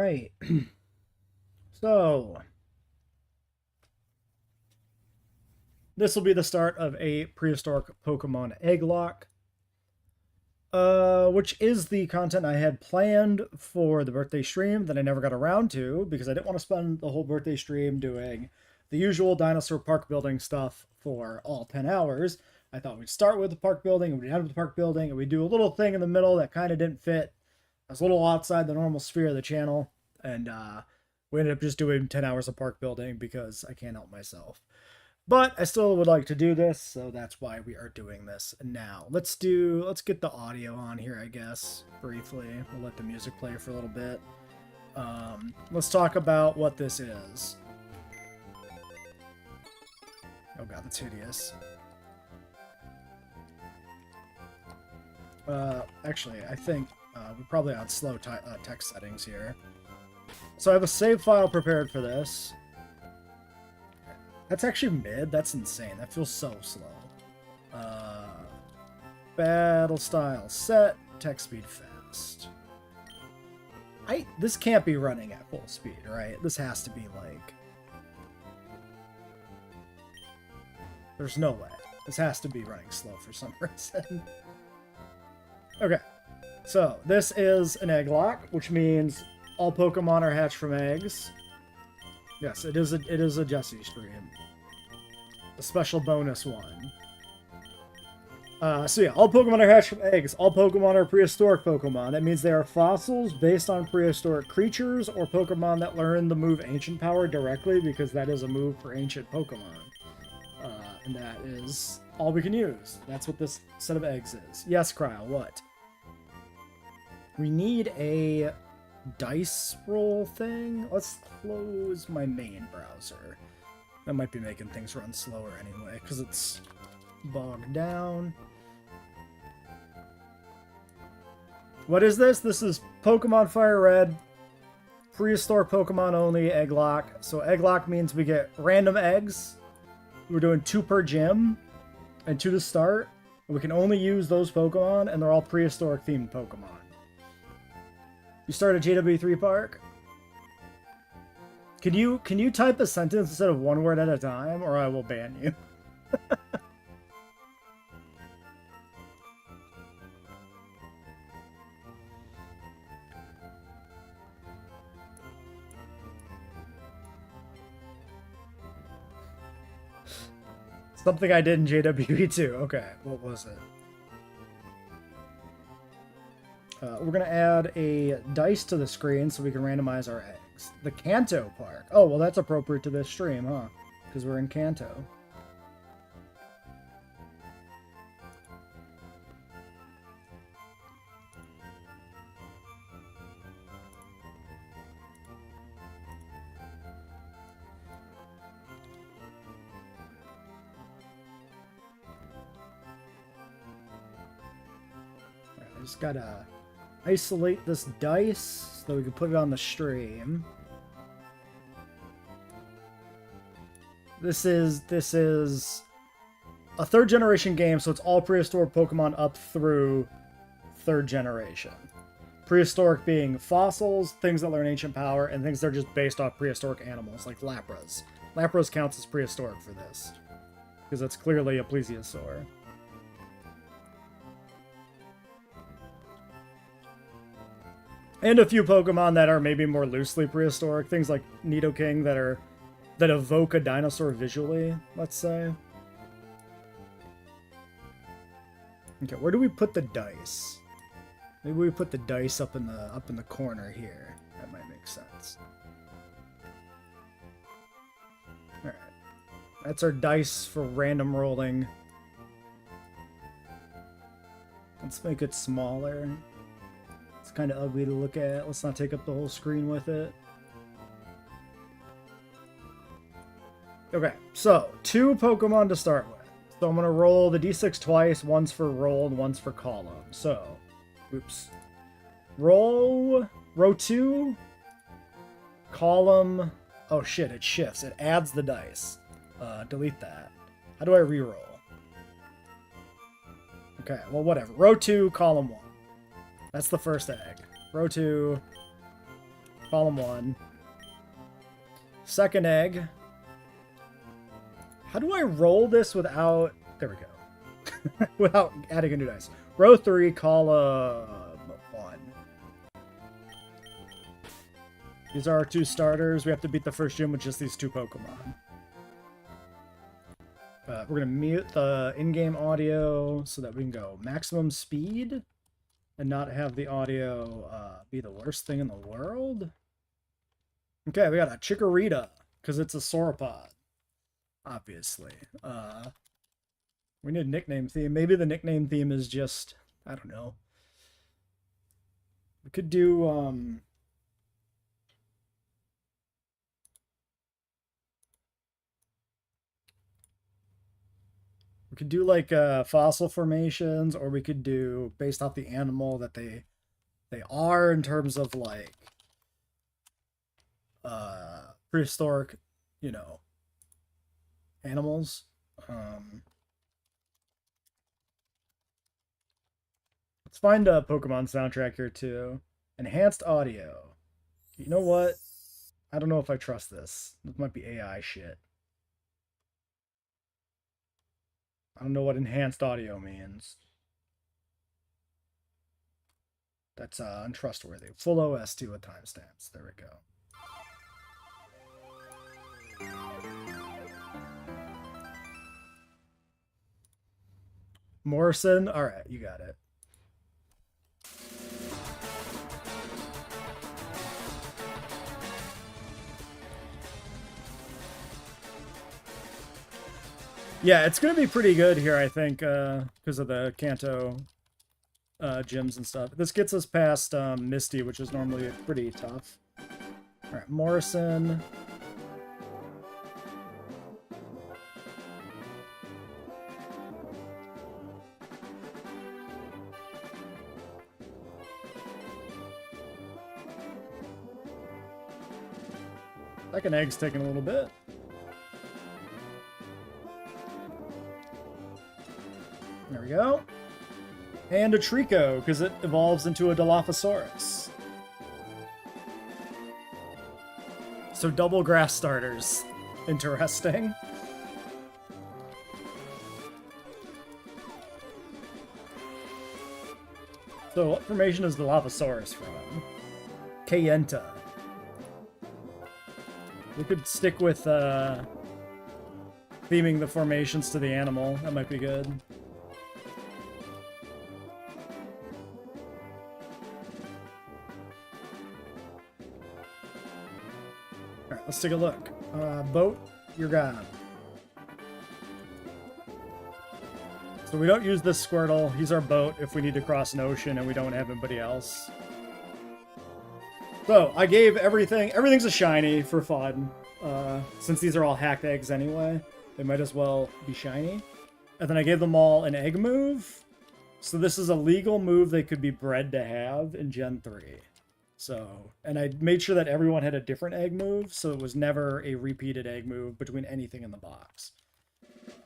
right. So, this will be the start of a prehistoric Pokemon Egglocke, which is the content I had planned for the birthday stream that I never got around to because I didn't want to spend the whole birthday stream doing the usual dinosaur park building stuff for all 10 hours. I thought we'd start with the park building, and we'd end with the park building, and we'd do a little thing in the middle that kind of didn't fit. I was a little outside the normal sphere of the channel, and we ended up just doing 10 hours of park building because I can't help myself. But I still would like to do this, so that's why we are doing this now. Let's get the audio on here, I guess, briefly. We'll let the music play for a little bit. Let's talk about what this is. Oh god, that's hideous. Actually, I think we're probably on slow text settings here. So I have a save file prepared for this. That's actually mid. That's insane. That feels so slow. Battle style set. Text speed fast. This can't be running at full speed, right? This has to be like... There's no way. This has to be running slow for some reason. Okay. So, this is an Egglocke, which means all Pokemon are hatched from eggs. Yes, it is a Jesse stream. A special bonus one. So yeah, all Pokemon are hatched from eggs. All Pokemon are prehistoric Pokemon. That means they are fossils based on prehistoric creatures or Pokemon that learn the move Ancient Power directly because that is a move for ancient Pokemon. And that is all we can use. That's what this set of eggs is. Yes, Kryle, what? We need a dice roll thing. Let's close my main browser. That might be making things run slower anyway, because it's bogged down. What is this? This is Pokemon Fire Red. Prehistoric Pokemon only, Egglocke. So Egglocke means we get random eggs. We're doing 2 per gym and 2 to start. We can only use those Pokemon, and they're all prehistoric themed Pokemon. You start a JW3 park? Can you type a sentence instead of one word at a time, or I will ban you? Something I did in JWE too. Okay, what was it? We're going to add a dice to the screen so we can randomize our eggs. The Kanto Park. Oh, well, that's appropriate to this stream, huh? Because we're in Kanto. I just gotta isolate this dice so we can put it on the stream. This is a 3rd generation game, so it's all prehistoric Pokemon up through 3rd generation. Prehistoric being fossils, things that learn ancient power, and things that are just based off prehistoric animals, like Lapras. Lapras counts as prehistoric for this, because it's clearly a plesiosaur. And a few Pokemon that are maybe more loosely prehistoric. Things like Nidoking that evoke a dinosaur visually, let's say. Okay, where do we put the dice? Maybe we put the dice up in the corner here. That might make sense. Alright. That's our dice for random rolling. Let's make it smaller. It's kind of ugly to look at. Let's not take up the whole screen with it. Okay, so 2 Pokemon to start with. So I'm going to roll the d6 twice. One's for roll and one's for column. So, oops. Row 2. Column. Oh shit, it shifts. It adds the dice. Delete that. How do I reroll? Okay, well whatever. Row 2, column 1. That's the first egg. Row 2. Column 1. Second egg. How do I roll this without... There we go. Without adding a new dice. Row 3, column 1. These are our 2 starters. We have to beat the first gym with just these 2 Pokemon. We're going to mute the in-game audio so that we can go maximum speed and not have the audio be the worst thing in the world. Okay, we got a Chikorita because it's a sauropod, obviously. We need a nickname theme. Maybe the nickname theme is just, I don't know. We could do... We could do like fossil formations, or we could do based off the animal that they are in terms of like prehistoric, you know, animals. Let's find a Pokemon soundtrack here too. Enhanced audio. You know what? I don't know if I trust this. This might be AI shit. I don't know what enhanced audio means. That's untrustworthy. Full OST with timestamps. There we go. Morrison? Alright, you got it. Yeah, it's going to be pretty good here, I think, because of the Kanto gyms and stuff. This gets us past Misty, which is normally pretty tough. Alright, Morrison. Second egg's taking a little bit. There we go. And a Trico, because it evolves into a Dilophosaurus. So double grass starters. Interesting. So what formation is Dilophosaurus from? Kayenta. We could stick with theming the formations to the animal. That might be good. Alright, let's take a look. Boat, you're gone. So we don't use this Squirtle. He's our boat if we need to cross an ocean and we don't have anybody else. So, I gave everything... Everything's a shiny for fun. Since these are all hacked eggs anyway, they might as well be shiny. And then I gave them all an egg move. So this is a legal move they could be bred to have in Gen 3. So, and I made sure that everyone had a different egg move, so it was never a repeated egg move between anything in the box.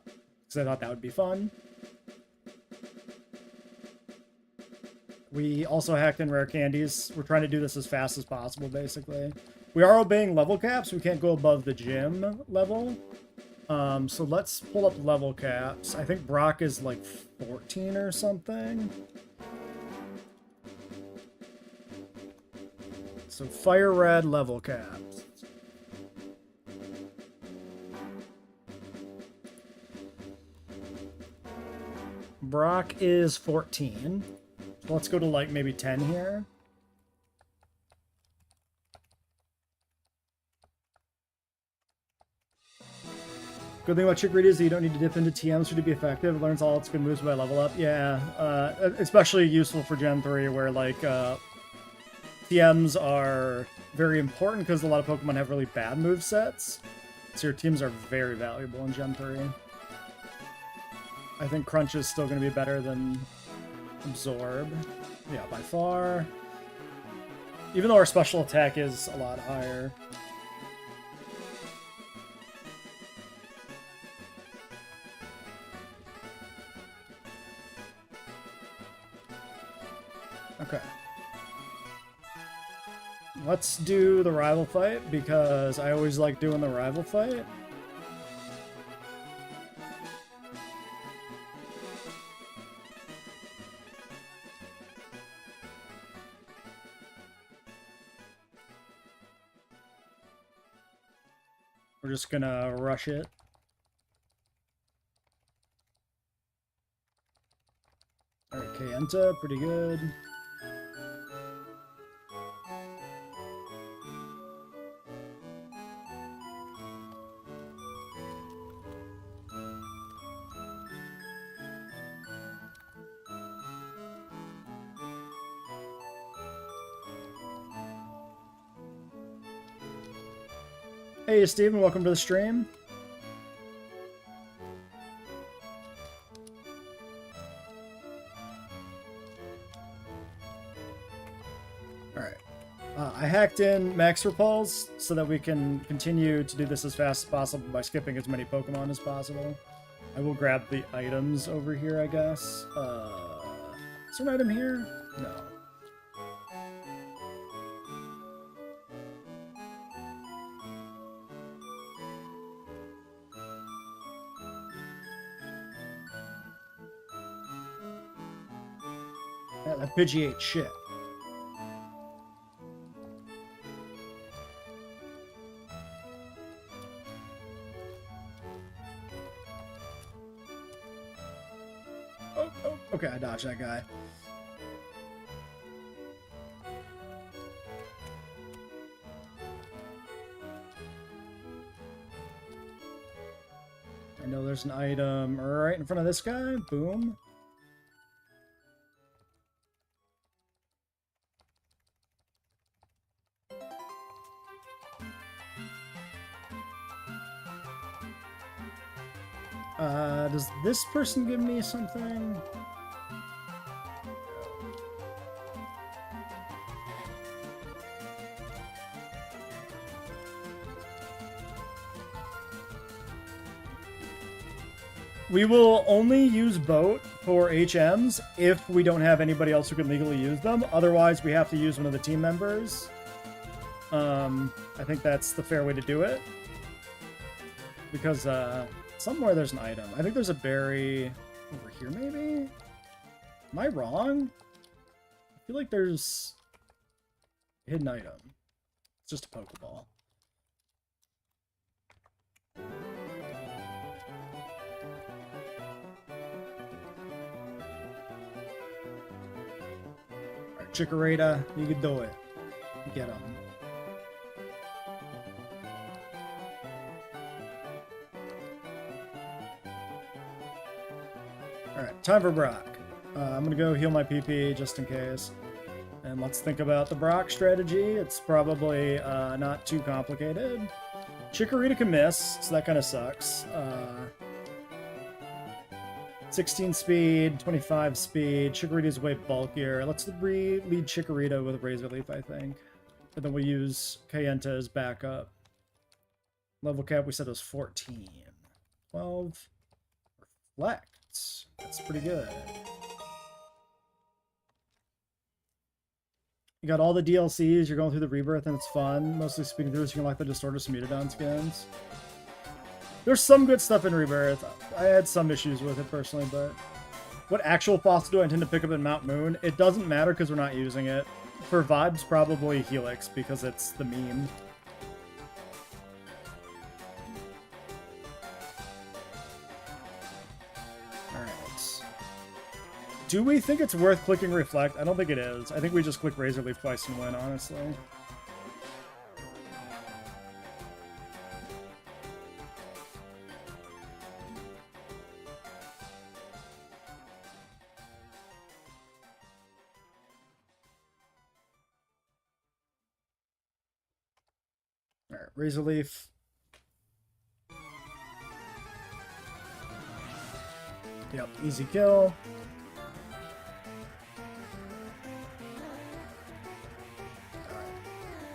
Because I thought that would be fun. We also hacked in rare candies. We're trying to do this as fast as possible, basically. We are obeying level caps. We can't go above the gym level. So let's pull up level caps. I think Brock is like 14 or something. So Fire Red level caps. Brock is 14. Let's go to like maybe 10 here. Good thing about Chikorita is that you don't need to dip into TMs for it to be effective. It learns all its good moves by level up. Yeah, especially useful for Gen 3 where like TMs are very important because a lot of Pokemon have really bad move sets. So your teams are very valuable in Gen 3. I think Crunch is still going to be better than Absorb. Yeah, by far. Even though our special attack is a lot higher. Okay. let's do the rival fight, because I always like doing the rival fight. We're just gonna rush it. Alright, Kayenta, pretty good. Hey, Steven, welcome to the stream. Alright. I hacked in max repulse so that we can continue to do this as fast as possible by skipping as many Pokemon as possible. I will grab the items over here, I guess. Is there an item here? No. Yeah, that Pidgey ate shit. Oh, okay, I dodged that guy. I know there's an item right in front of this guy. Boom. Does this person give me something? We will only use boat for HMs if we don't have anybody else who can legally use them. Otherwise, we have to use one of the team members. I think that's the fair way to do it. Because, somewhere there's an item. I think there's a berry over here, maybe? Am I wrong? I feel like there's a hidden item. It's just a Pokeball. Alright, Chikorita, you can do it. Get him. Alright, time for Brock. I'm gonna go heal my PP just in case. And let's think about the Brock strategy. It's probably not too complicated. Chikorita can miss, so that kind of sucks. 16 speed, 25 speed. Chikorita's way bulkier. Let's lead Chikorita with Razor Leaf, I think. But then we'll use Kayenta as backup. Level cap we said was 14. 12. Reflect. That's pretty good. You got all the DLCs, you're going through the Rebirth, and it's fun. Mostly speeding through so you can like the Distorted Smutodon skins. There's some good stuff in Rebirth. I had some issues with it personally, but... What actual fossil do I intend to pick up in Mount Moon? It doesn't matter because we're not using it. For vibes, probably Helix, because it's the meme. Do we think it's worth clicking Reflect? I don't think it is. I think we just click Razor Leaf twice and win, honestly. Alright, Razor Leaf. Yep, easy kill.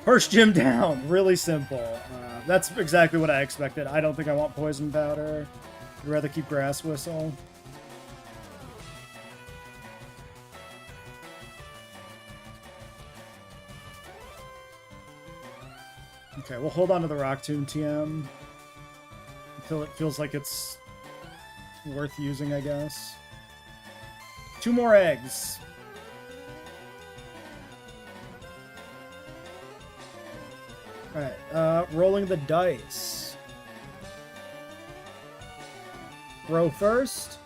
First gym down, really simple. That's exactly what I expected. I don't think I want Poison Powder. I'd rather keep Grass Whistle. Okay, we'll hold on to the Rock Tomb TM until it feels like it's worth using, I guess. 2 more eggs. Alright, rolling the dice. Row first.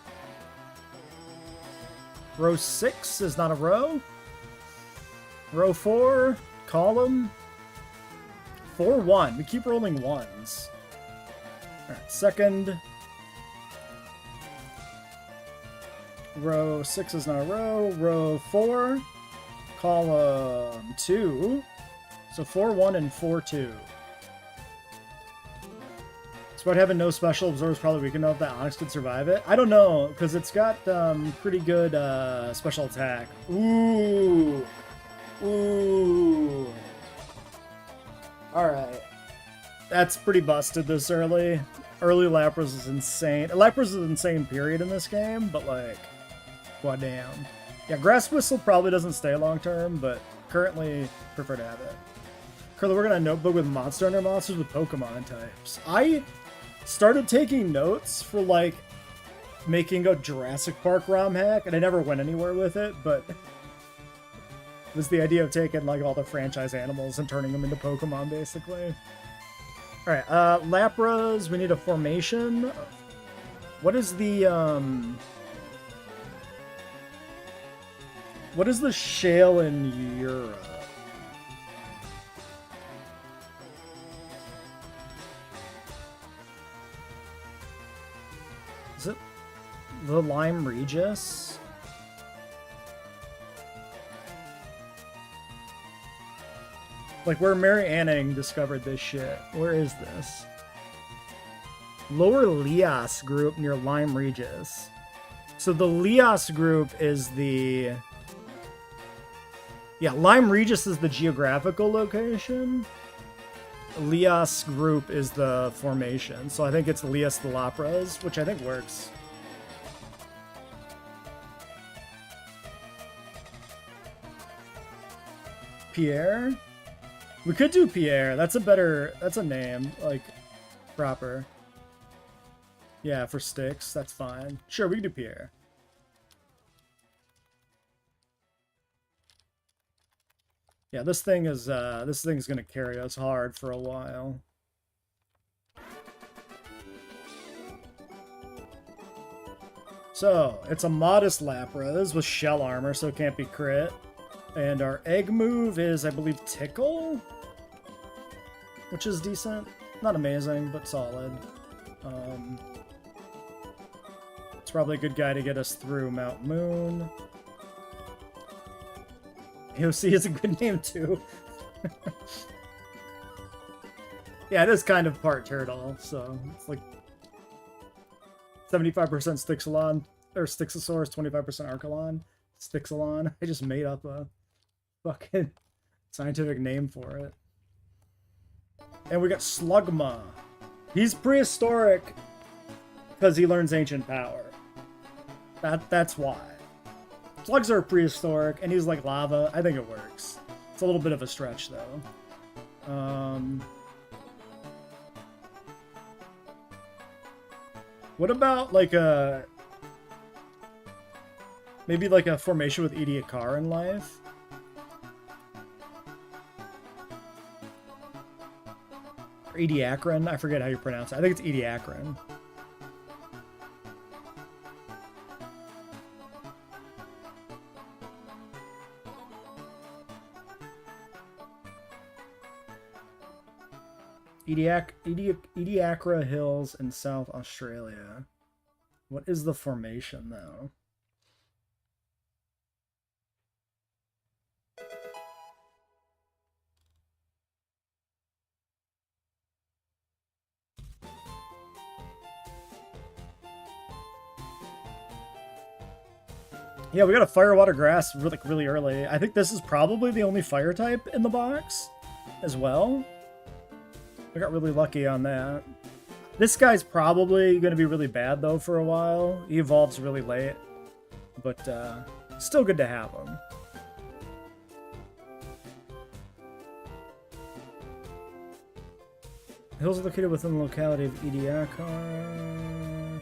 Row 6 is not a row. Row 4, column. 4, 1. We keep rolling ones. Alright, second. Row 6 is not a row. Row 4, column 2. So 4, 1, and 4, 2. Despite having no special, Absorber's probably weak enough that Onyx could survive it. I don't know, because it's got pretty good special attack. Ooh. Ooh. Alright. That's pretty busted this early. Early Lapras is insane. Lapras is insane, period, in this game, but, like, god damn. Yeah, Grass Whistle probably doesn't stay long term, but currently prefer to have it. Currently, we're gonna notebook with Monster Hunter monsters with Pokemon types. I started taking notes for, like, making a Jurassic Park ROM hack, and I never went anywhere with it, but it was the idea of taking, like, all the franchise animals and turning them into Pokemon, basically. Alright, Lapras, we need a formation. What is the, what is the shale in Europe? Is it the Lyme Regis? Like where Mary Anning discovered this shit. Where is this? Lower Lias group near Lyme Regis. So the Lias group is the... Yeah, Lyme Regis is the geographical location. Lias group is the formation. So I think it's Lias the Lapras, which I think works. Pierre? We could do Pierre. That's a name, like, proper. Yeah, for sticks, that's fine. Sure, we can do Pierre. Yeah, this thing's gonna carry us hard for a while. So, it's a modest Lapras with shell armor, so it can't be crit. And our egg move is, I believe, Tickle? Which is decent. Not amazing, but solid. It's probably a good guy to get us through Mount Moon. AOC is a good name, too. Yeah, it is kind of part turtle, so it's like 75% Stixalon, or Stixosaurus, 25% Archelon. Stixalon. I just made up a fucking scientific name for it. And we got Slugma. He's prehistoric because he learns ancient power. That's why. Slugs are prehistoric, and he's like lava. I think it works. It's a little bit of a stretch, though. What about, like, maybe, like, a formation with Ediacara in life? Or Ediacaran? I forget how you pronounce it. I think it's Ediacaran. Ediacara Hills in South Australia. What is the formation, though? Yeah, we got a fire, water, grass really early. I think this is probably the only fire type in the box as well. I got really lucky on that. This guy's probably going to be really bad, though, for a while. He evolves really late. But, still good to have him. Hills are located within the locality of Egglocke.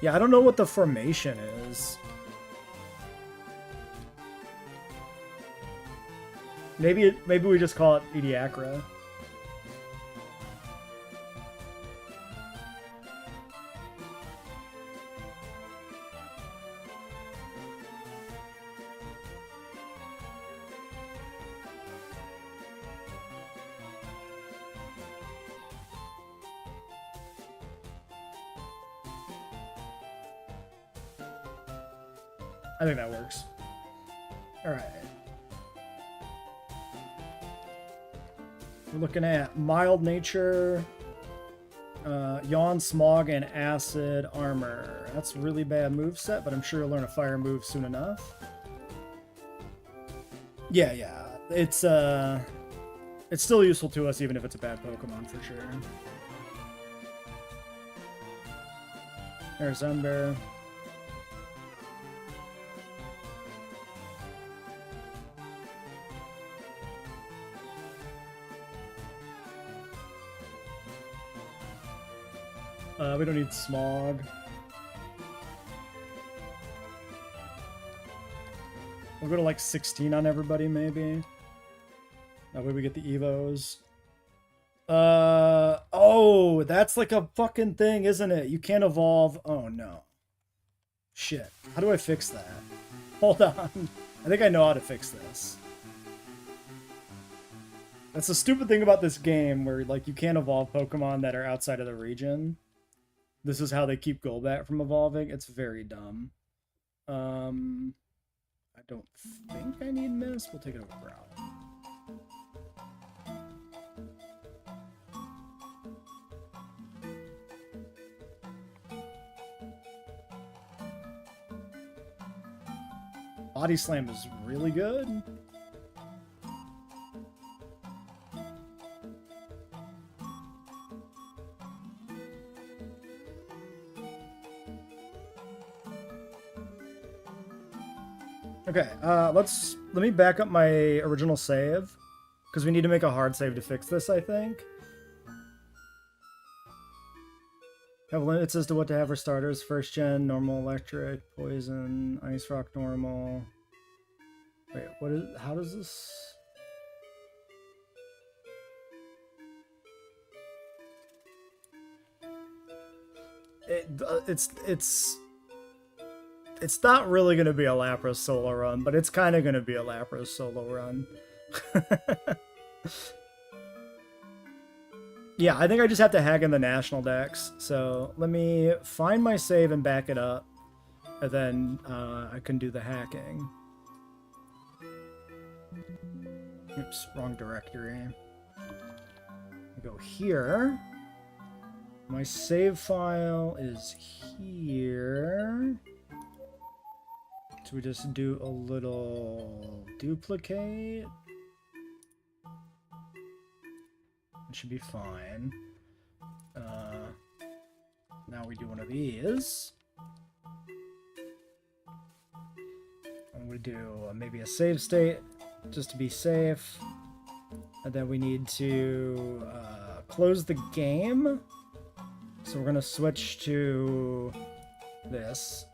Yeah, I don't know what the formation is. Maybe we just call it Egglocke. I think that works. All right. We're looking at mild nature, yawn, smog, and acid armor. That's a really bad moveset, but I'm sure you'll learn a fire move soon enough. Yeah. It's still useful to us even if it's a bad Pokemon for sure. There's Ember. We don't need smog. We'll go to like 16 on everybody, maybe. That way we get the Evos. Oh, that's like a fucking thing, isn't it? You can't evolve. Oh, no. Shit. How do I fix that? Hold on. I think I know how to fix this. That's the stupid thing about this game, where like you can't evolve Pokemon that are outside of the region. This is how they keep Golbat from evolving. It's very dumb. I don't think I need Miss. We'll take it over Growl. Body Slam is really good. Okay, let me back up my original save, because we need to make a hard save to fix this, I think. Have limits as to what to have for starters. First gen, normal, electric, poison, ice rock, normal. Wait, what is, how does this... It's not really going to be a Lapras solo run, but it's kind of going to be a Lapras solo run. Yeah, I think I just have to hack in the national decks. So let me find my save and back it up. And then I can do the hacking. Oops, wrong directory. Go here. My save file is here. So we just do a little duplicate. It should be fine. Now we do one of these. I'm going to do maybe a save state just to be safe. And then we need to close the game. So we're going to switch to this.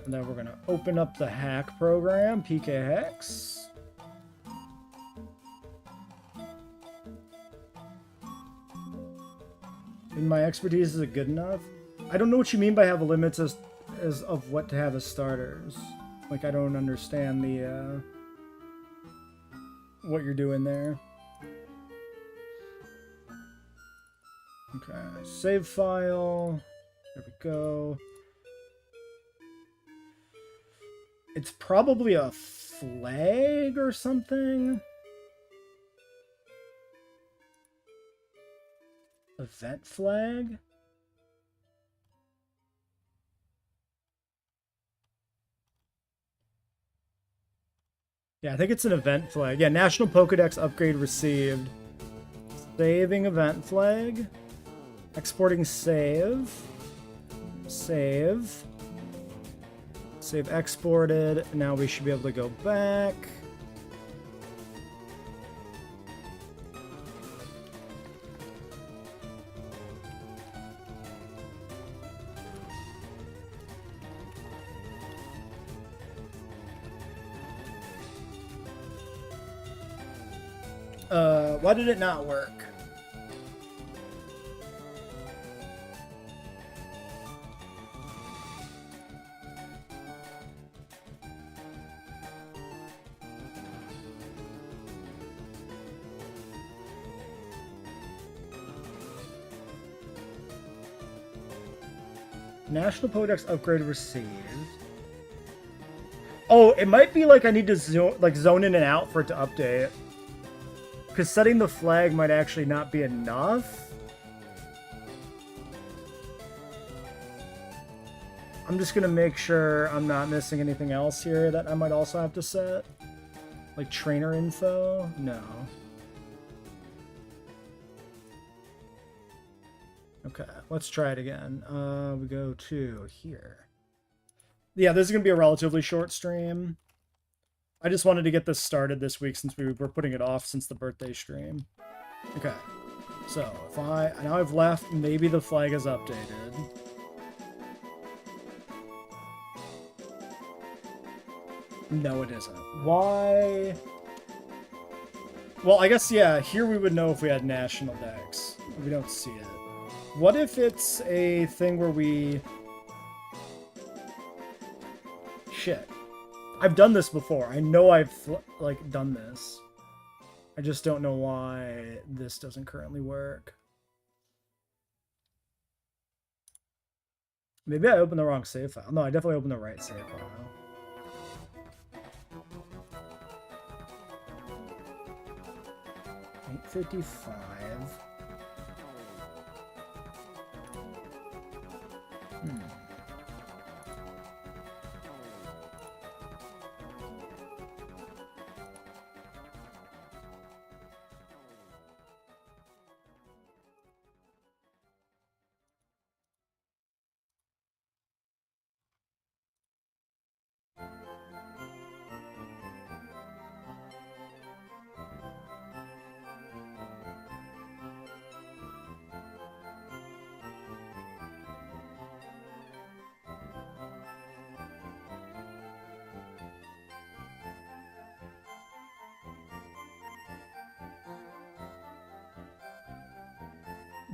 And then we're going to open up the hack program, PK Hex. And my expertise is good enough? I don't know what you mean by have limits as of what to have as starters. Like, I don't understand the, what you're doing there. Okay, save file. There we go. It's probably a flag or something. Event flag? Yeah, I think it's an event flag. Yeah, National Pokedex upgrade received. Saving event flag. Exporting save. Save. Save exported. Now we should be able to go back. Why did it not work? National Podex upgrade received. Oh, it might be like I need to zone in and out for it to update. Because setting the flag might actually not be enough. I'm just going to make sure I'm not missing anything else here that I might also have to set. Like trainer info? No. Okay, let's try it again. We go to here. Yeah, this is going to be a relatively short stream. I just wanted to get this started this week since we were putting it off since the birthday stream. Okay, so if now I've left, maybe the flag is updated. No, it isn't. Why? Well, I guess, yeah, here we would know if we had national decks. We don't see it. What if it's a thing where we... Shit. I've done this before. I know I've, like, done this. I just don't know why this doesn't currently work. Maybe I opened the wrong save file. No, I definitely opened the right save file. $855.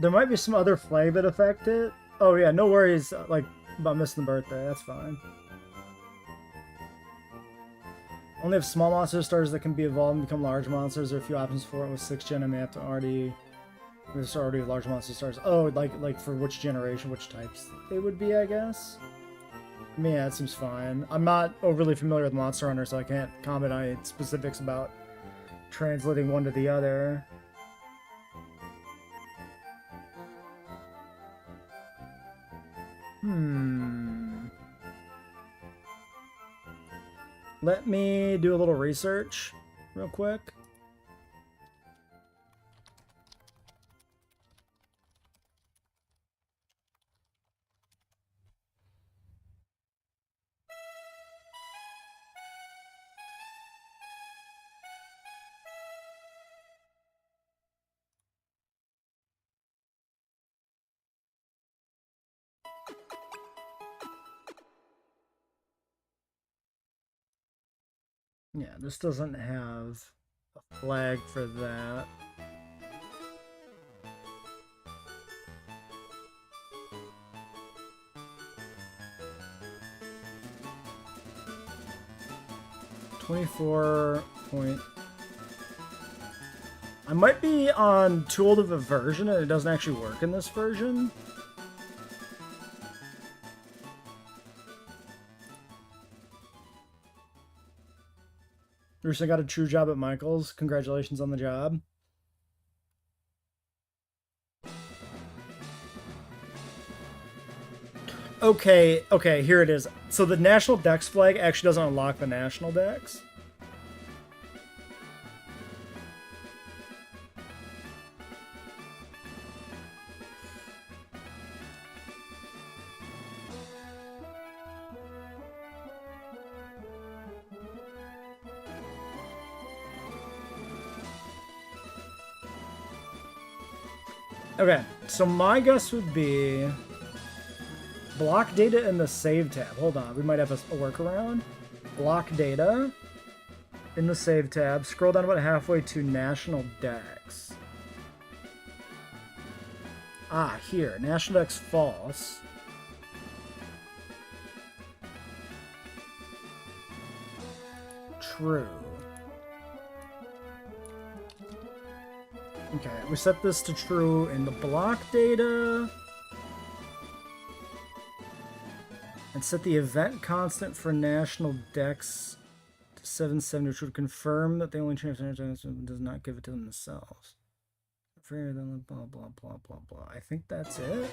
There might be some other flag that affect it. Oh yeah, no worries, like, about missing the birthday. That's fine. Only have small monster stars that can be evolved and become large monsters. There are a few options for it. With 6th gen, I may have to already... There's already large monster stars. Oh, like for which generation, which types they would be, I guess? I mean, yeah, it seems fine. I'm not overly familiar with Monster Hunter, so I can't comment on any specifics about translating one to the other. Let me do a little research real quick. Yeah, this doesn't have a flag for that. .24. I might be on too old of a version and it doesn't actually work in this version. Russo got a true job at Michael's. Congratulations on the job. Okay, here it is. So the National Dex flag actually doesn't unlock the National Dex. Okay, so my guess would be block data in the save tab. Hold on, we might have a workaround. Block data. in the save tab, scroll down about halfway to National Dex. Ah, here. National Dex false. True. Okay, we set this to true in the block data. And set the event constant for National Dex to 770, which would confirm that they only change does not give it to themselves. Blah, blah, blah, blah, blah. I think that's it.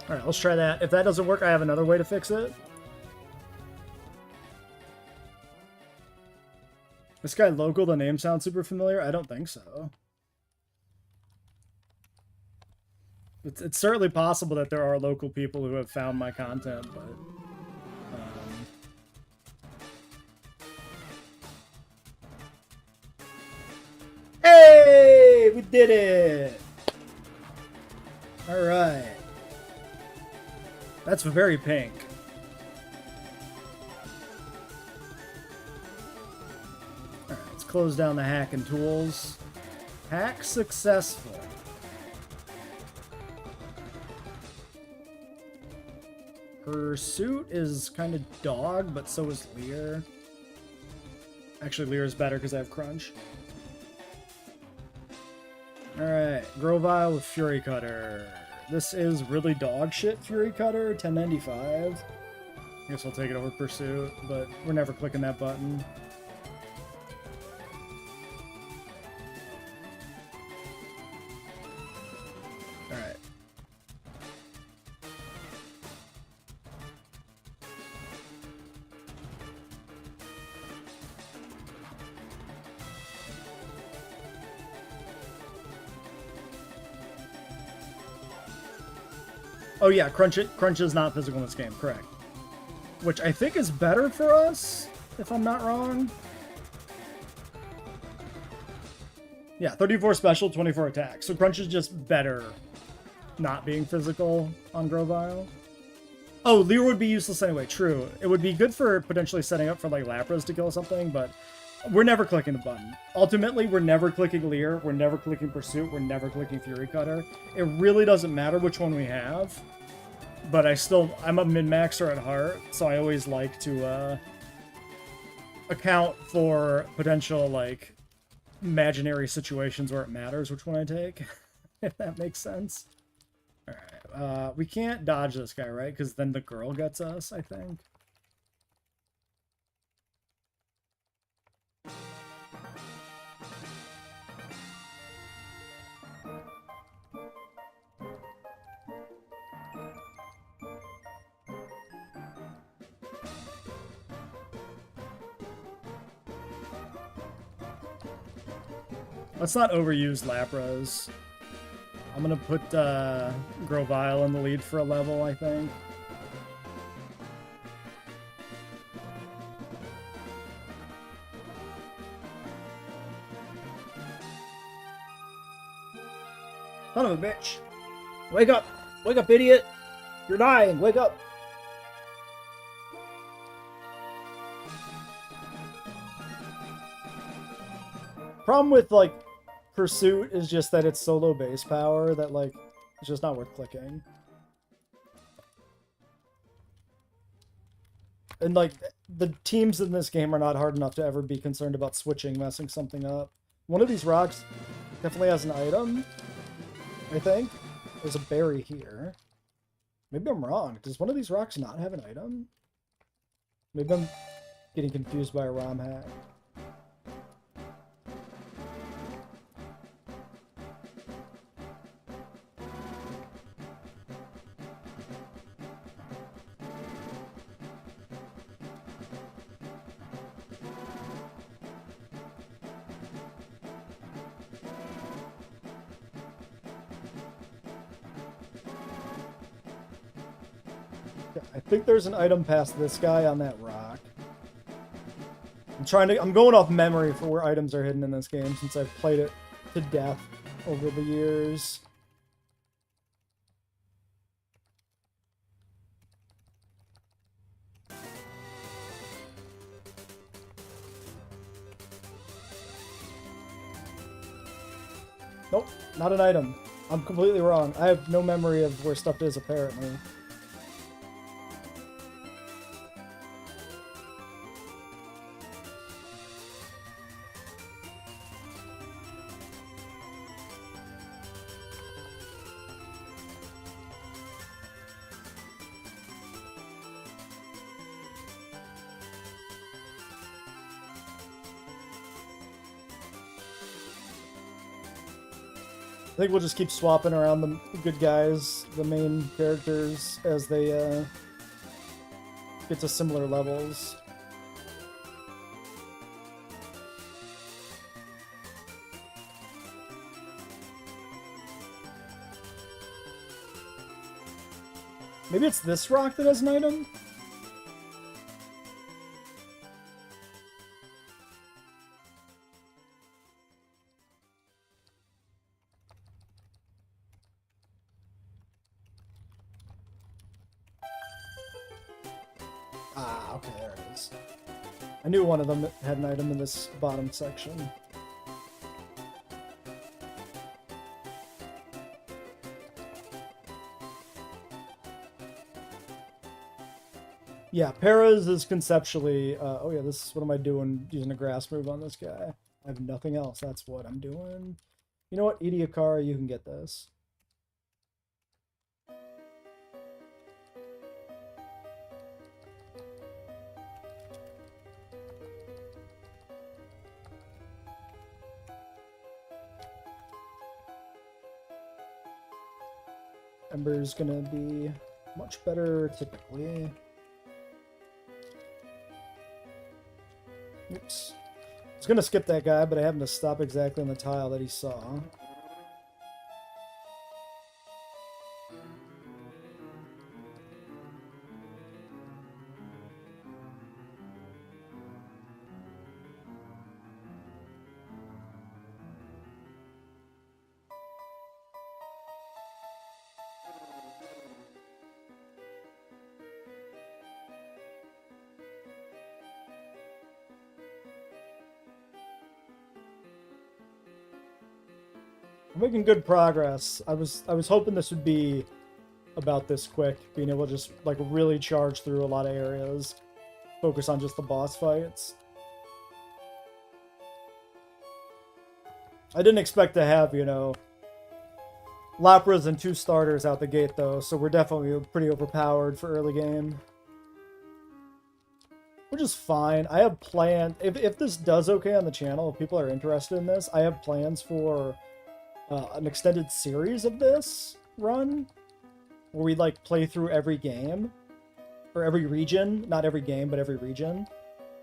Alright, let's try that. If that doesn't work, I have another way to fix it. This guy local, the name sounds super familiar? I don't think so. It's certainly possible that there are local people who have found my content, but... Hey! We did it! Alright. That's very pink. Alright, let's close down the hacking tools. Hack successful. Pursuit is kind of dog, but so is Lear. Actually, Lear is better because I have Crunch. Alright, Grovile with Fury Cutter. This is really dog shit Fury Cutter, 1095. I guess I'll take it over Pursuit, but we're never clicking that button. Alright. Oh yeah, Crunch is not physical in this game, correct. Which I think is better for us, if I'm not wrong. Yeah, 34 special, 24 attack. So Crunch is just better not being physical on Grovile. Oh, Lear would be useless anyway, true. It would be good for potentially setting up for like Lapras to kill something, but we're never clicking the button. Ultimately, we're never clicking Lear, we're never clicking Pursuit, we're never clicking Fury Cutter. It really doesn't matter which one we have. But I'm a min-maxer at heart, so I always like to account for potential, like, imaginary situations where it matters which one I take, if that makes sense. Alright, we can't dodge this guy, right? Because then the girl gets us, I think. Let's not overuse Lapras. I'm gonna put Grovile in the lead for a level, I think. Son of a bitch. Wake up! Wake up, idiot! You're dying! Wake up! Problem with, like, Pursuit is just that it's so low base power that, like, it's just not worth clicking. And, like, the teams in this game are not hard enough to ever be concerned about switching, messing something up. One of these rocks definitely has an item, I think. There's a berry here. Maybe I'm wrong. Does one of these rocks not have an item? Maybe I'm getting confused by a ROM hack. I think there's an item past this guy on that rock. I'm going off memory for where items are hidden in this game since I've played it to death over the years. Nope, not an item. I'm completely wrong. I have no memory of where stuff is, apparently. I think we'll just keep swapping around the good guys, the main characters, as they get to similar levels. Maybe it's this rock that has an item? Ah, okay, there it is. I knew one of them had an item in this bottom section. Yeah, Paras is conceptually... oh yeah, this is... What am I doing using a grass move on this guy? I have nothing else. That's what I'm doing. You know what? Idiakara, you can get this. Ember's gonna be much better typically. Oops. I was gonna skip that guy, but I happened to stop exactly on the tile that he saw. I'm making good progress. I was hoping this would be about this quick, being able to just like really charge through a lot of areas, focus on just the boss fights. I didn't expect to have, you know, Lapras and 2 starters out the gate though, so we're definitely pretty overpowered for early game. Which is fine. I have plans, if this does okay on the channel, if people are interested in this, I have plans for an extended series of this run where we like play through every game or every region, not every game but every region,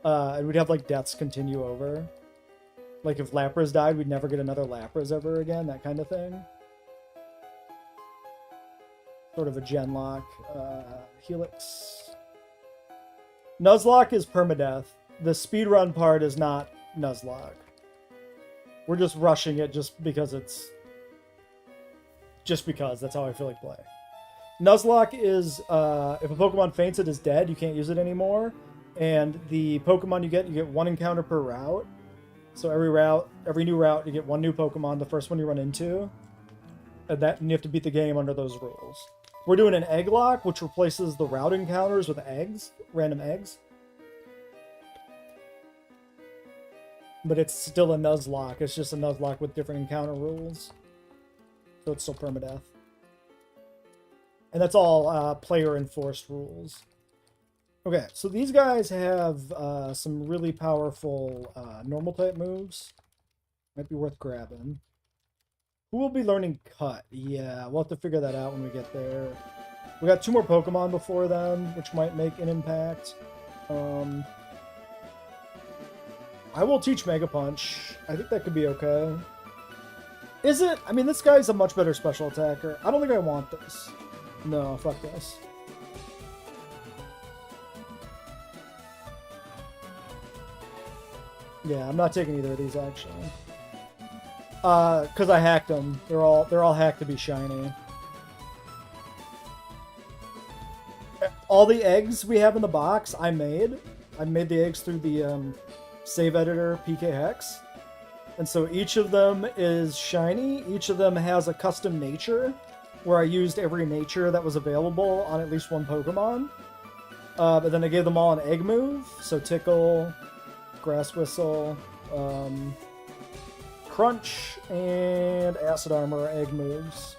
and we'd have like deaths continue over, like if Lapras died we'd never get another Lapras ever again, that kind of thing. Sort of a genlock. Helix. Nuzlocke is permadeath. The speedrun part is not Nuzlocke. We're just rushing it just because it's... Just because. That's how I feel like playing. Nuzlocke is, if a Pokemon faints, it is dead. You can't use it anymore. And the Pokemon you get 1 encounter per route. So every new route, you get 1 new Pokemon, the first one you run into. And you have to beat the game under those rules. We're doing an Egglocke, which replaces the route encounters with eggs. Random eggs. But it's still a Nuzlocke. It's just a Nuzlocke with different encounter rules. So it's still permadeath. And that's all player-enforced rules. Okay, so these guys have some really powerful normal-type moves. Might be worth grabbing. Who will be learning Cut? Yeah, we'll have to figure that out when we get there. We got 2 more Pokemon before them, which might make an impact. I will teach Mega Punch. I think that could be okay. Is it? I mean, this guy's a much better special attacker. I don't think I want this. No, fuck this. Yeah, I'm not taking either of these, actually. Because I hacked them. They're all hacked to be shiny. All the eggs we have in the box, I made. I made the eggs through the save editor PK Hex. And so each of them is shiny. Each of them has a custom nature, where I used every nature that was available on at least one Pokemon. But then I gave them all an egg move. So Tickle, Grass Whistle, Crunch, and Acid Armor egg moves.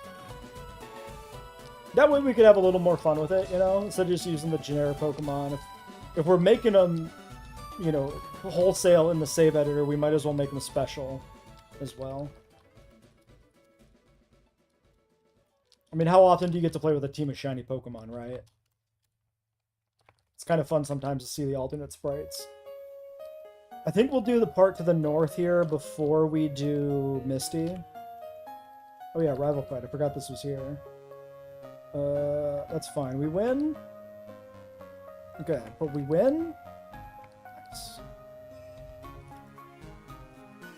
That way we could have a little more fun with it, you know, instead of just using the generic Pokemon. If we're making them, you know, wholesale in the save editor, we might as well make them special as well. I mean, how often do you get to play with a team of shiny Pokemon, right? It's kind of fun sometimes to see the alternate sprites. I think we'll do the part to the north here before we do Misty. Oh yeah, Rival Fight. I forgot this was here. That's fine. We win? Okay, but we win? Nice.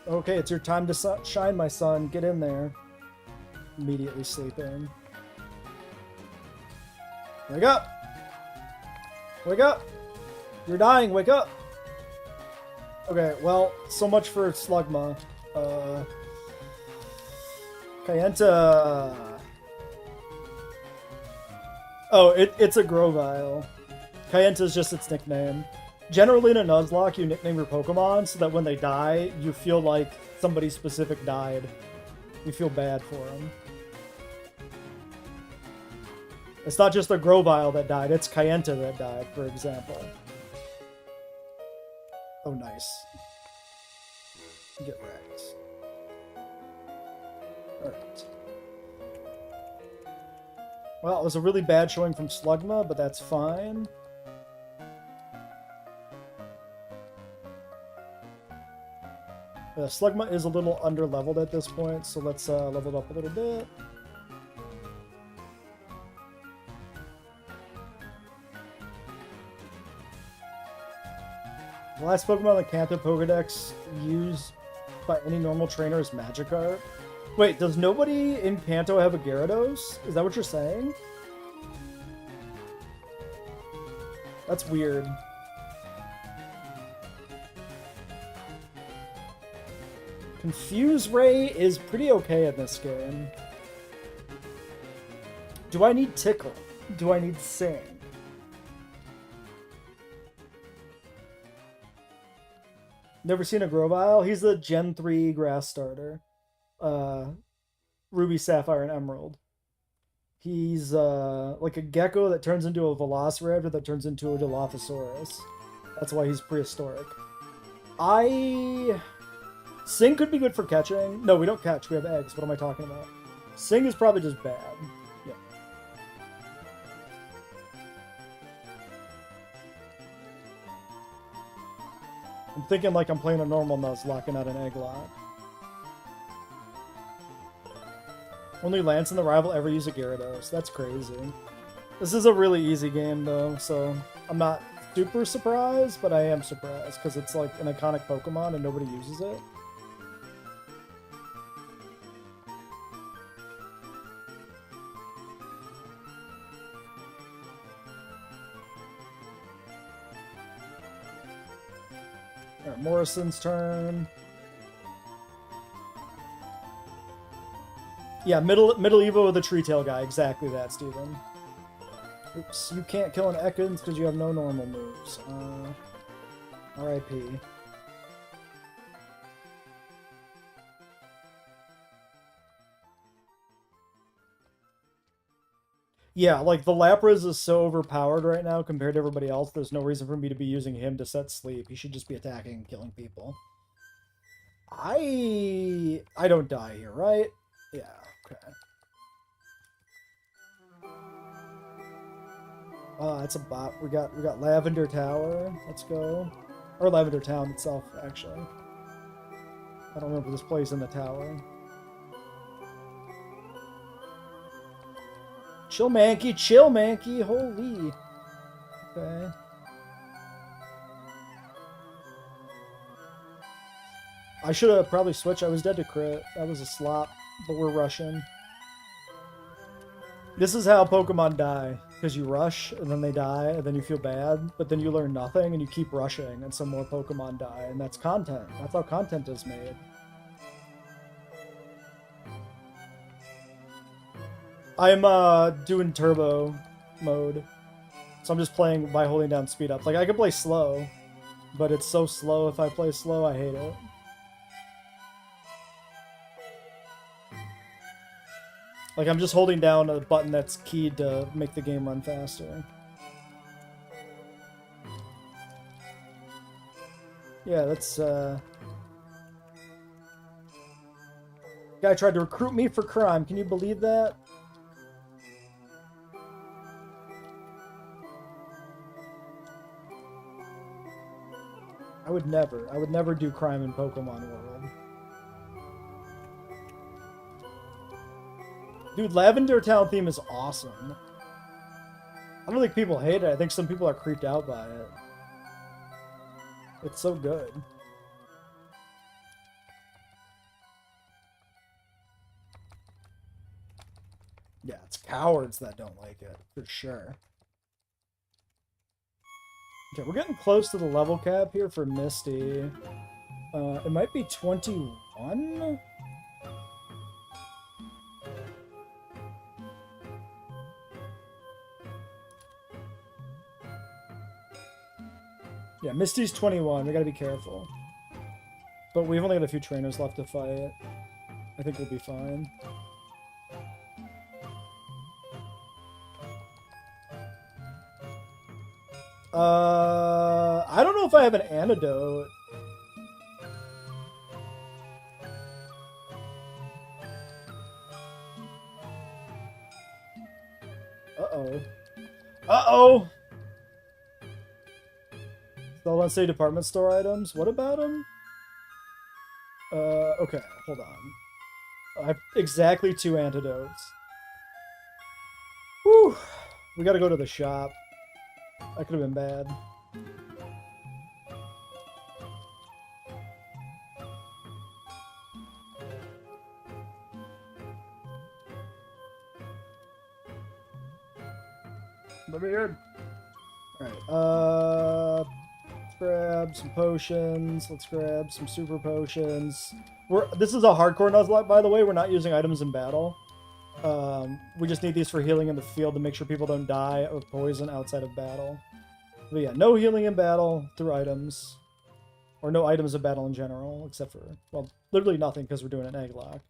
Okay, it's your time to shine, my son. Get in there. Immediately sleeping. Wake up! Wake up! You're dying, wake up! Okay, well, so much for Slugma. Kayenta... Oh, it's a Grovyle. Kayenta is just its nickname. Generally in a Nuzlocke, you nickname your Pokemon so that when they die, you feel like somebody specific died. You feel bad for them. It's not just a Grovyle that died, it's Kayenta that died, for example. Oh, nice. Get wrecked. Alright. Well, it was a really bad showing from Slugma, but that's fine. Slugma is a little under-leveled at this point, so let's level it up a little bit. The last Pokemon in the Kanto Pokedex used by any normal trainer is Magikarp. Wait, does nobody in Kanto have a Gyarados? Is that what you're saying? That's weird. Confuse Ray is pretty okay in this game. Do I need Tickle? Do I need Sing? Never seen a Grovyle? He's the Gen 3 grass starter. Ruby, Sapphire, and Emerald. He's like a gecko that turns into a Velociraptor that turns into a Dilophosaurus. That's why he's prehistoric. Sing could be good for catching. No, we don't catch. We have eggs. What am I talking about? Sing is probably just bad. Yeah. I'm thinking like I'm playing a normal Nuzlocke and not an Egglocke. Only Lance and the rival ever use a Gyarados. That's crazy. This is a really easy game though, so I'm not super surprised, but I am surprised because it's like an iconic Pokemon and nobody uses it. Alright, Morrison's turn. Yeah, middle Evo with the Tree Tail guy. Exactly that, Steven. Oops, you can't kill an Ekans because you have no normal moves. R.I.P. Yeah, like, the Lapras is so overpowered right now compared to everybody else, there's no reason for me to be using him to set sleep. He should just be attacking and killing people. I don't die here, right? Yeah, okay. It's a bot. We got Lavender Tower. Let's go. Or Lavender Town itself, actually. I don't remember this place in the tower. Chill Mankey, holy. Okay. I should have probably switched. I was dead to crit. That was a slop, but we're rushing. This is how Pokemon die. Because you rush, and then they die, and then you feel bad, but then you learn nothing, and you keep rushing, and some more Pokemon die, and that's content. That's how content is made. I'm doing turbo mode, so I'm just playing by holding down speed up. Like, I can play slow, but it's so slow if I play slow, I hate it. Like, I'm just holding down a button that's keyed to make the game run faster. Yeah, that's, Guy tried to recruit me for crime. Can you believe that? I would never do crime in Pokemon World. Dude, Lavender Town theme is awesome. I don't think people hate it. I think some people are creeped out by it. It's so good. Yeah, it's cowards that don't like it, for sure. Okay, we're getting close to the level cap here for Misty. It might be 21? Yeah, Misty's 21. We gotta be careful. But we've only got a few trainers left to fight. I think we'll be fine. I don't know if I have an antidote. Uh-oh. Uh-oh! Still want to say department store items? What about them? Okay, hold on. I have exactly 2 antidotes. Whew! We gotta go to the shop. That could have been bad. Let me in. Alright, let's grab some potions. Let's grab some super potions. This is a hardcore Nuzlocke, by the way. We're not using items in battle. We just need these for healing in the field to make sure people don't die of poison outside of battle. But yeah, no healing in battle through items. Or no items in battle in general, except for, well, literally nothing because we're doing an Egglocke.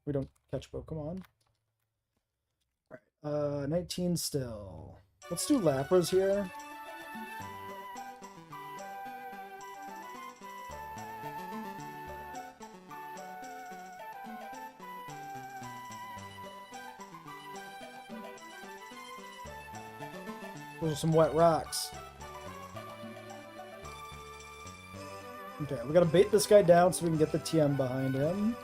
We don't catch Pokemon. Alright, 19 still. Let's do Lapras here. Those are some wet rocks. Okay, we gotta bait this guy down so we can get the TM behind him.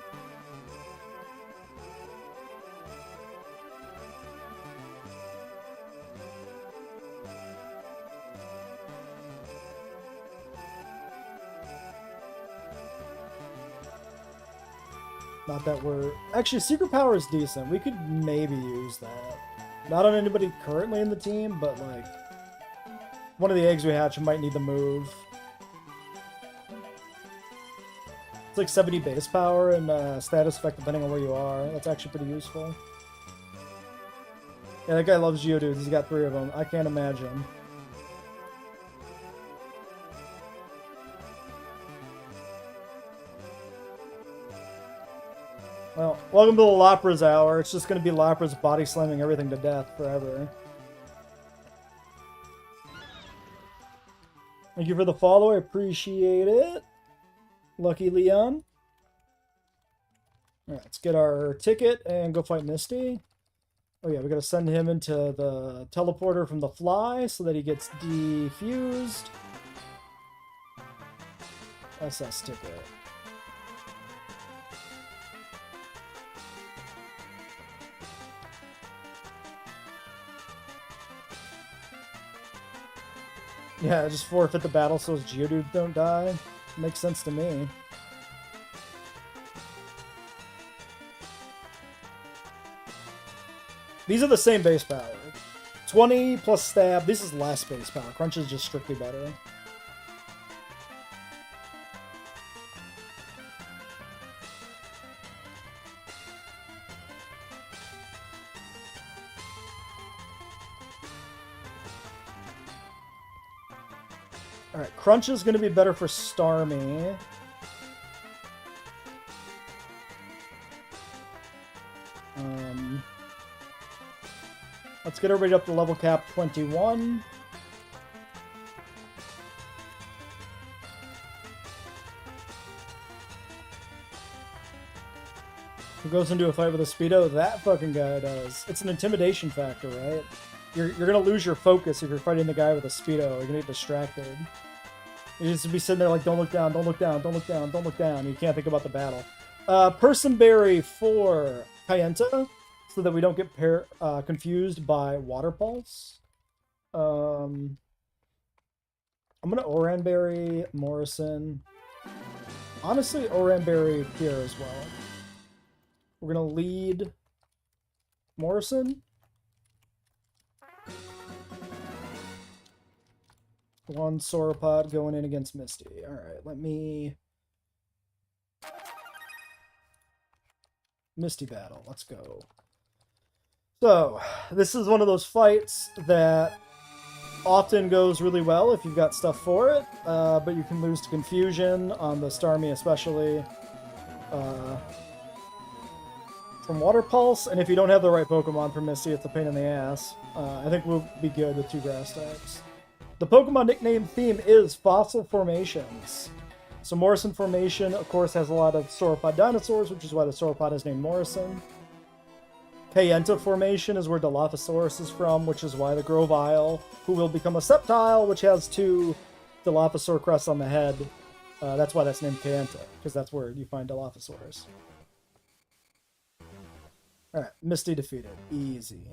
Not that we're... Actually, Secret Power is decent. We could maybe use that. Not on anybody currently in the team, but, like, one of the eggs we hatch might need the move. It's like 70 base power and status effect depending on where you are. That's actually pretty useful. Yeah, that guy loves Geodudes. He's got 3 of them. I can't imagine. Well, welcome to the Lapras hour. It's just going to be Lapras body slamming everything to death forever. Thank you for the follow. I appreciate it. Lucky Leon. Alright, let's get our ticket and go fight Misty. Oh yeah, we got to send him into the teleporter from the fly so that he gets defused. SS ticket. Yeah, just forfeit the battle so his Geodudes don't die. Makes sense to me. These are the same base power. 20 plus stab. This is less base power. Crunch is just strictly better. Alright, Crunch is going to be better for Starmie. Let's get everybody up to level cap 21. Who goes into a fight with a Speedo? That fucking guy does. It's an intimidation factor, right? You're gonna lose your focus if you're fighting the guy with a Speedo. You're gonna get distracted. You just be sitting there like, don't look down, don't look down, don't look down, don't look down. You can't think about the battle. Person Berry for Kayenta, so that we don't get confused by Water Pulse. I'm gonna Oranberry Morrison. Honestly, Oranberry here as well. We're gonna lead Morrison. One Sauropod going in against Misty. Alright, let me... Misty battle. Let's go. So, this is one of those fights that often goes really well if you've got stuff for it, but you can lose to Confusion on the Starmie especially. From Water Pulse, and if you don't have the right Pokemon for Misty, it's a pain in the ass. I think we'll be good with 2 grass types. The Pokemon nickname theme is Fossil Formations. So Morrison Formation, of course, has a lot of Sauropod dinosaurs, which is why the Sauropod is named Morrison. Kayenta Formation is where Dilophosaurus is from, which is why the Grovyle, who will become a Sceptile, which has 2 Dilophosaur crests on the head. That's why that's named Kayenta, because that's where you find Dilophosaurus. Alright, Misty defeated. Easy.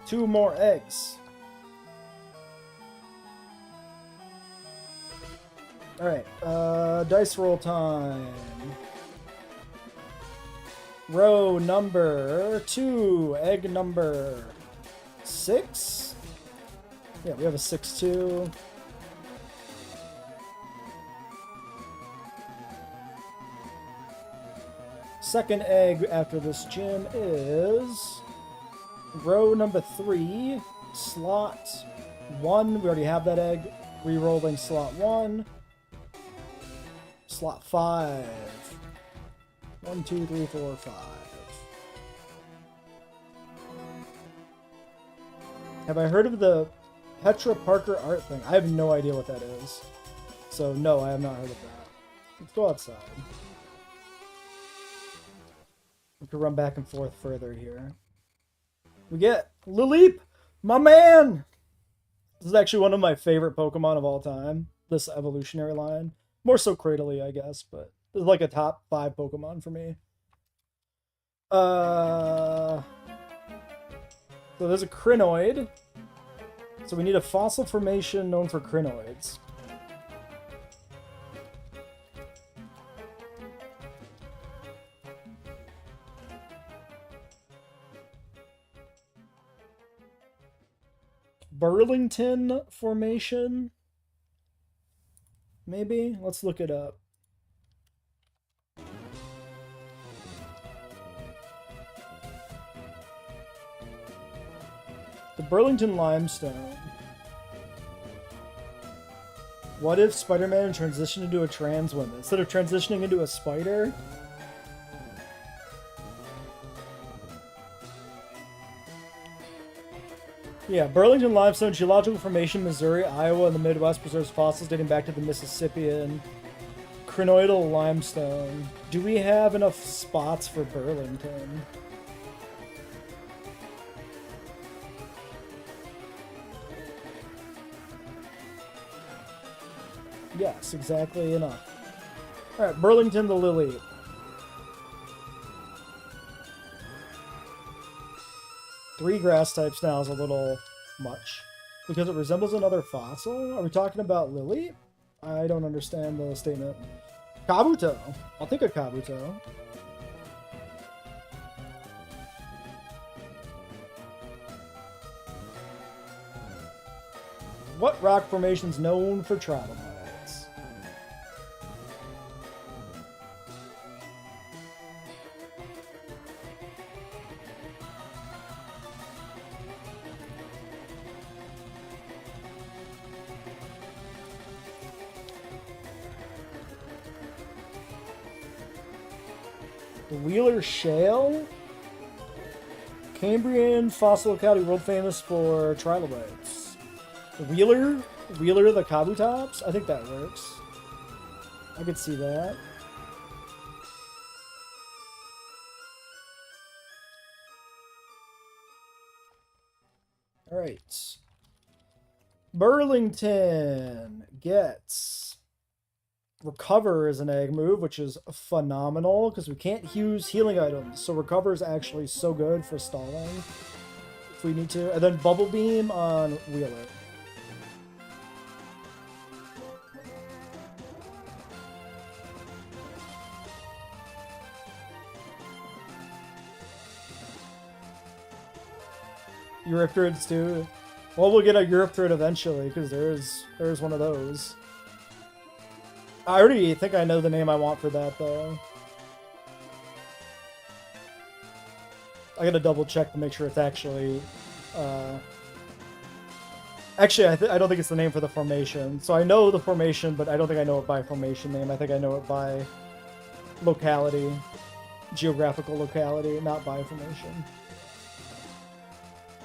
Two more eggs. Alright, dice roll time. Row number 2, egg number 6? Yeah, we have a 6-2. Second egg after this gym is row number 3, slot 1. We already have that egg. Rerolling slot 1. Slot 5. 1, 2, 3, 4, 5. Have I heard of the Petra Parker art thing? I have no idea what that is. So, no, I have not heard of that. Let's go outside. We can run back and forth further here. We get Lileep, my man! This is actually one of my favorite Pokemon of all time. This evolutionary line. More so Cradily, I guess, but this is like a top 5 Pokemon for me. So there's a Crinoid. So we need a fossil formation known for crinoids. Burlington formation? Maybe? Let's look it up. The Burlington Limestone. What if Spider-Man transitioned into a trans woman? Instead of transitioning into a spider? Yeah, Burlington Limestone, geological formation, Missouri, Iowa, and the Midwest preserves fossils dating back to the Mississippian. Crinoidal limestone. Do we have enough spots for Burlington? Yes, exactly enough. Alright, Burlington the Lily. Three grass types now is a little much. Because it resembles another fossil? Are we talking about Lily? I don't understand the statement. Kabuto. I'll take a Kabuto. What rock formation's known for trilobites? The Wheeler Shale? Cambrian fossil locality world famous for trilobites. The Wheeler? Wheeler the Kabutops? I think that works. I could see that. Alright. Burlington gets Recover as an egg move, which is phenomenal because we can't use healing items. So Recover is actually so good for stalling if we need to. And then Bubble Beam on Wheeler. Eurypterids too. Well, we'll get a Eurypterid eventually because there's one of those. I already think I know the name I want for that though. I gotta double check to make sure it's actually. Actually, I don't think it's the name for the formation. So I know the formation, but I don't think I know it by formation name. I think I know it by locality, geographical locality, not by formation.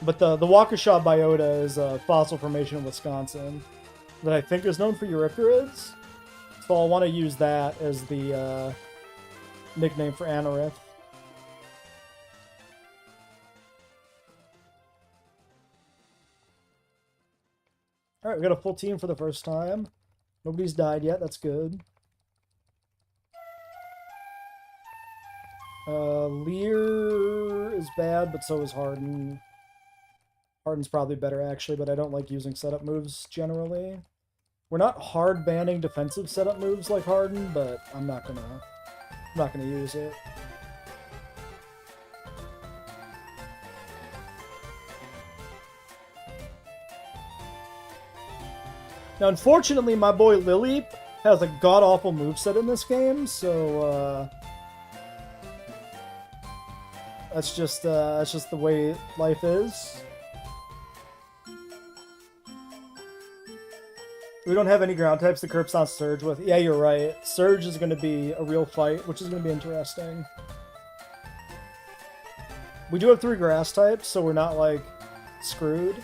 But the Waukesha biota is a fossil formation in Wisconsin that I think is known for Eurypterids. So I'll want to use that as the nickname for Anorith. Alright, we got a full team for the first time. Nobody's died yet, that's good. Lear is bad, but so is Harden. Harden's probably better, actually, but I don't like using setup moves, generally. We're not hard banning defensive setup moves like Harden, but I'm not gonna use it. Now, unfortunately, my boy Lily has a god-awful moveset in this game, so, that's just the way life is. We don't have any ground types the Kerp's not Surge with. Yeah, you're right. Surge is going to be a real fight, which is going to be interesting. We do have 3 grass types, so we're not, like, screwed.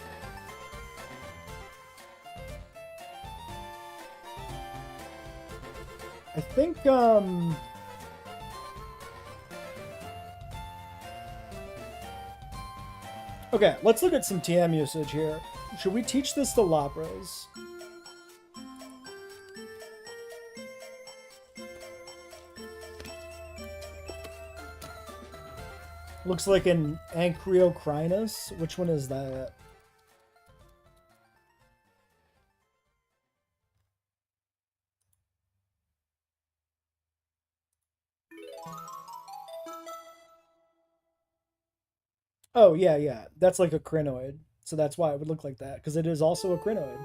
I think, okay, let's look at some TM usage here. Should we teach this to Lapras? Looks like an Ancriocrinus. Which one is that? Oh, yeah. That's like a crinoid. So that's why it would look like that, because it is also a crinoid.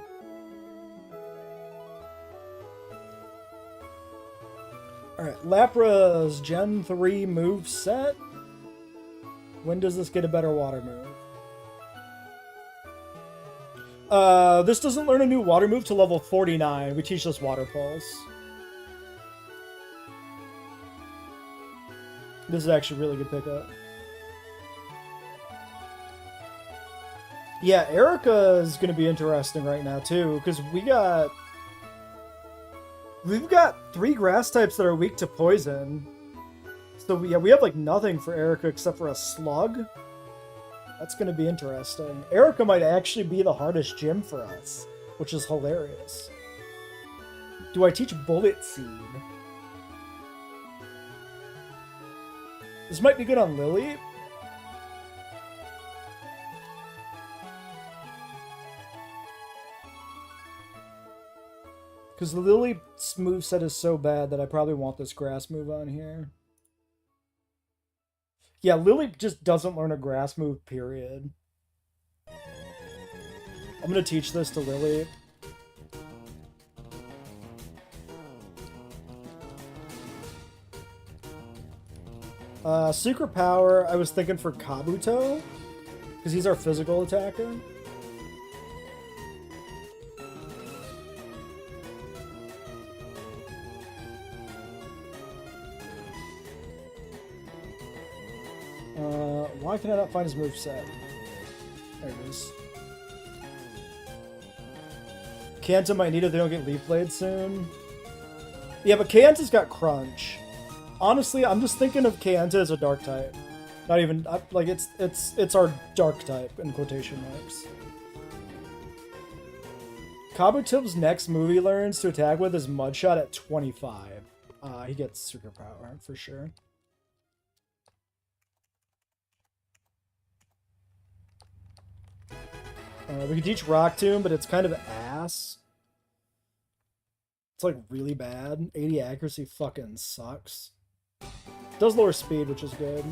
Alright, Lapra's Gen 3 move set. When does this get a better water move? This doesn't learn a new water move to level 49. We teach this Water Pulse. This is actually a really good pickup. Yeah, Erica is going to be interesting right now, too, because we've got 3 grass types that are weak to poison. So, yeah, we have, like, nothing for Erica except for a slug. That's going to be interesting. Erica might actually be the hardest gym for us, which is hilarious. Do I teach Bullet Seed? This might be good on Lily. Because the Lily moveset is so bad that I probably want this grass move on here. Yeah, Lily just doesn't learn a grass move, period. I'm going to teach this to Lily. Secret Power, I was thinking for Kabuto, because he's our physical attacker. Why can I not find his moveset? There it is. Kanta might need it if they don't get Leaf Blade soon. Yeah, but Kanta's got Crunch. Honestly, I'm just thinking of Kanta as a Dark type. Not even like it's our Dark type in quotation marks. Kabuto's next move he learns to attack with is Mudshot at 25. He gets Secret Power for sure. We can teach Rock Tomb, but it's kind of ass. It's like really bad. 80 accuracy fucking sucks. Does lower speed, which is good.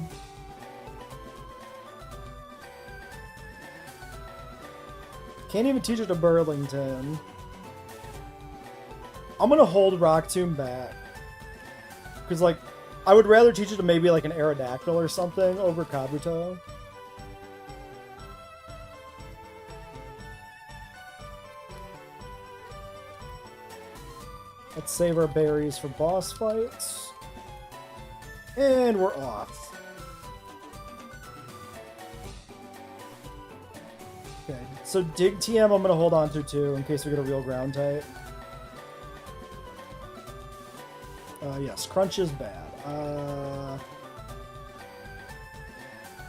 Can't even teach it to Burlington. I'm gonna hold Rock Tomb back. Because, like, I would rather teach it to maybe like an Aerodactyl or something over Kabuto. Let's save our berries for boss fights. And we're off. Okay, so Dig TM I'm going to hold on to too, in case we get a real ground type. Yes, Crunch is bad.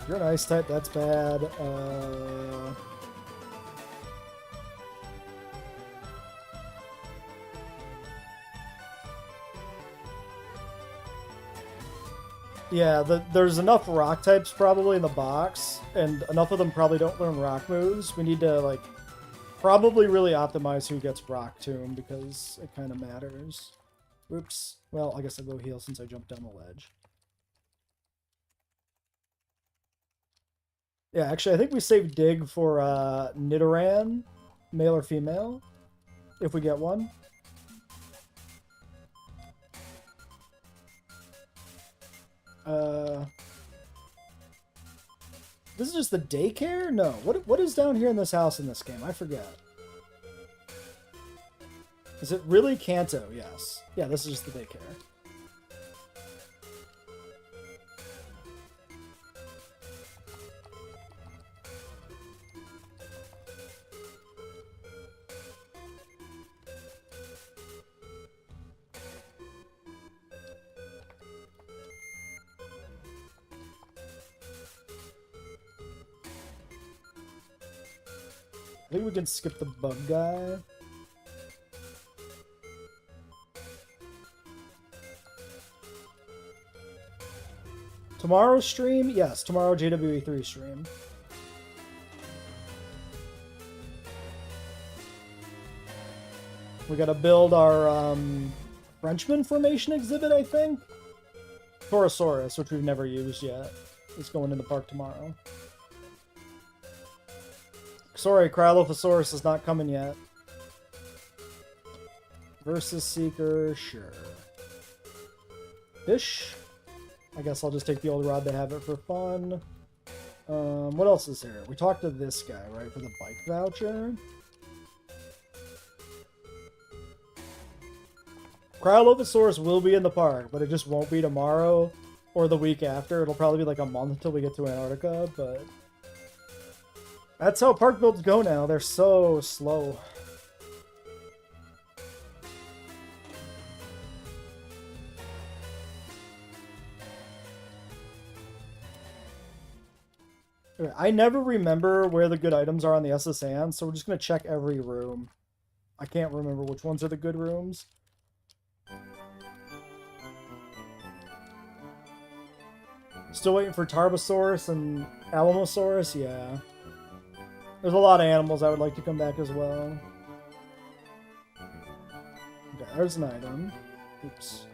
You're an Ice type, that's bad. Yeah, there's enough rock types probably in the box, and enough of them probably don't learn rock moves. We need to, like, probably really optimize who gets Rock Tomb, because it kind of matters. Oops. Well, I guess I'll go heal since I jumped down the ledge. Yeah, actually, I think we saved Dig for Nidoran, male or female, if we get one. This is just the daycare? No. What is down here in this house in this game? I forget. Is it really Kanto? Yes. Yeah, this is just the daycare. I think we can skip the bug guy. Tomorrow's stream? Yes, tomorrow JWE3 stream. We gotta build our Frenchman formation exhibit, I think. Torosaurus, which we've never used yet, is going in the park tomorrow. Sorry, Cryolophosaurus is not coming yet. Versus Seeker, sure. Fish. I guess I'll just take the old rod to have it for fun. What else is here? We talked to this guy, right, for the bike voucher. Cryolophosaurus will be in the park, but it just won't be tomorrow or the week after. It'll probably be like a month until we get to Antarctica, but that's how park builds go now. They're so slow. Okay, I never remember where the good items are on the SSN, so we're just going to check every room. I can't remember which ones are the good rooms. Still waiting for Tarbosaurus and Alamosaurus? Yeah. There's a lot of animals I would like to come back as well. there's an item. Oops.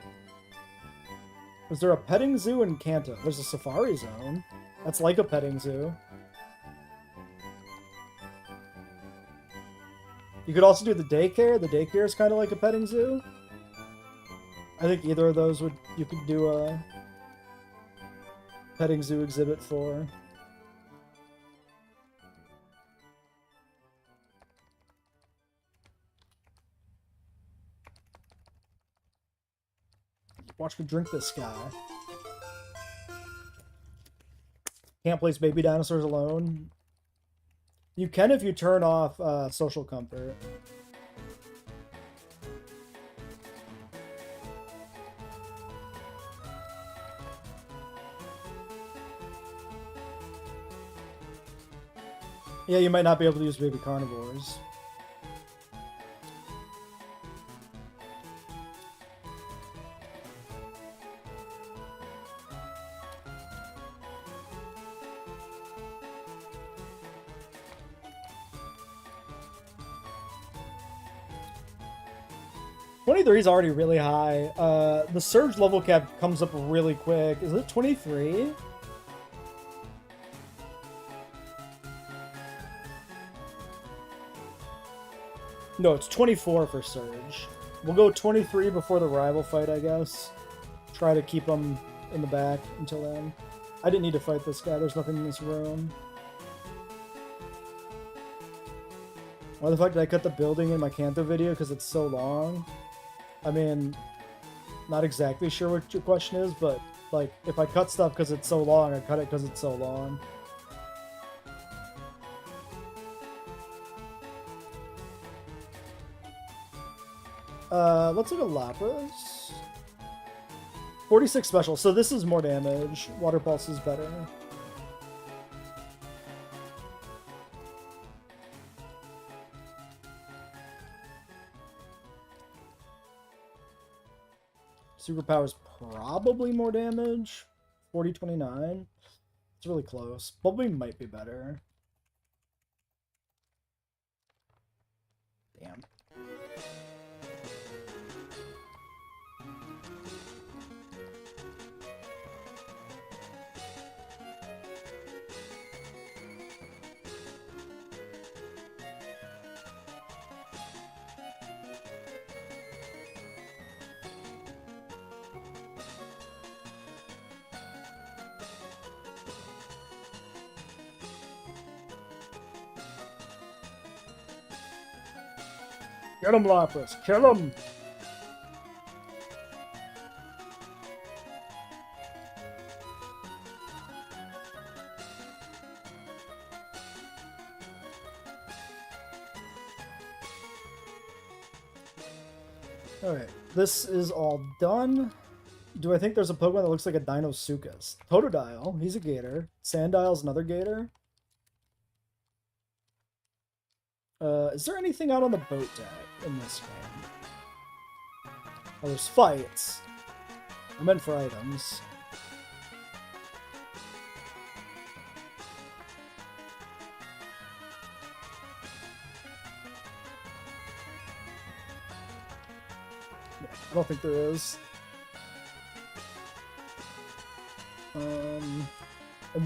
Is there a petting zoo in Kanto? There's a safari zone. That's like a petting zoo. You could also do the daycare. The daycare is kind of like a petting zoo. I think either of those you could do a petting zoo exhibit for. Watch me drink this guy. Can't place baby dinosaurs alone. You can if you turn off social comfort. Yeah, you might not be able to use baby carnivores. '23 is already really high. The surge level cap comes up really quick. Is it 23? No, it's 24 for Surge. We'll go 23 before the rival fight, I guess. Try to keep them in the back until then. I didn't need to fight this guy. There's nothing in this room. Why the fuck did I cut the building in my Kanto video? Because it's so long. I mean, not exactly sure what your question is, but, like, if I cut stuff because it's so long, I cut it because it's so long. Let's look at Lapras. 46 special, so this is more damage. Water Pulse is better. Superpower's probably more damage. 40-29. It's really close. Probably might be better. Damn. Get him, Lapras! Kill him! Alright, this is all done. Do I think there's a Pokemon that looks like a Dinosuchus? Totodile, he's a gator. Sandile's another gator. Is there anything out on the boat deck in this game? Oh, there's fights. I meant for items. I don't think there is. And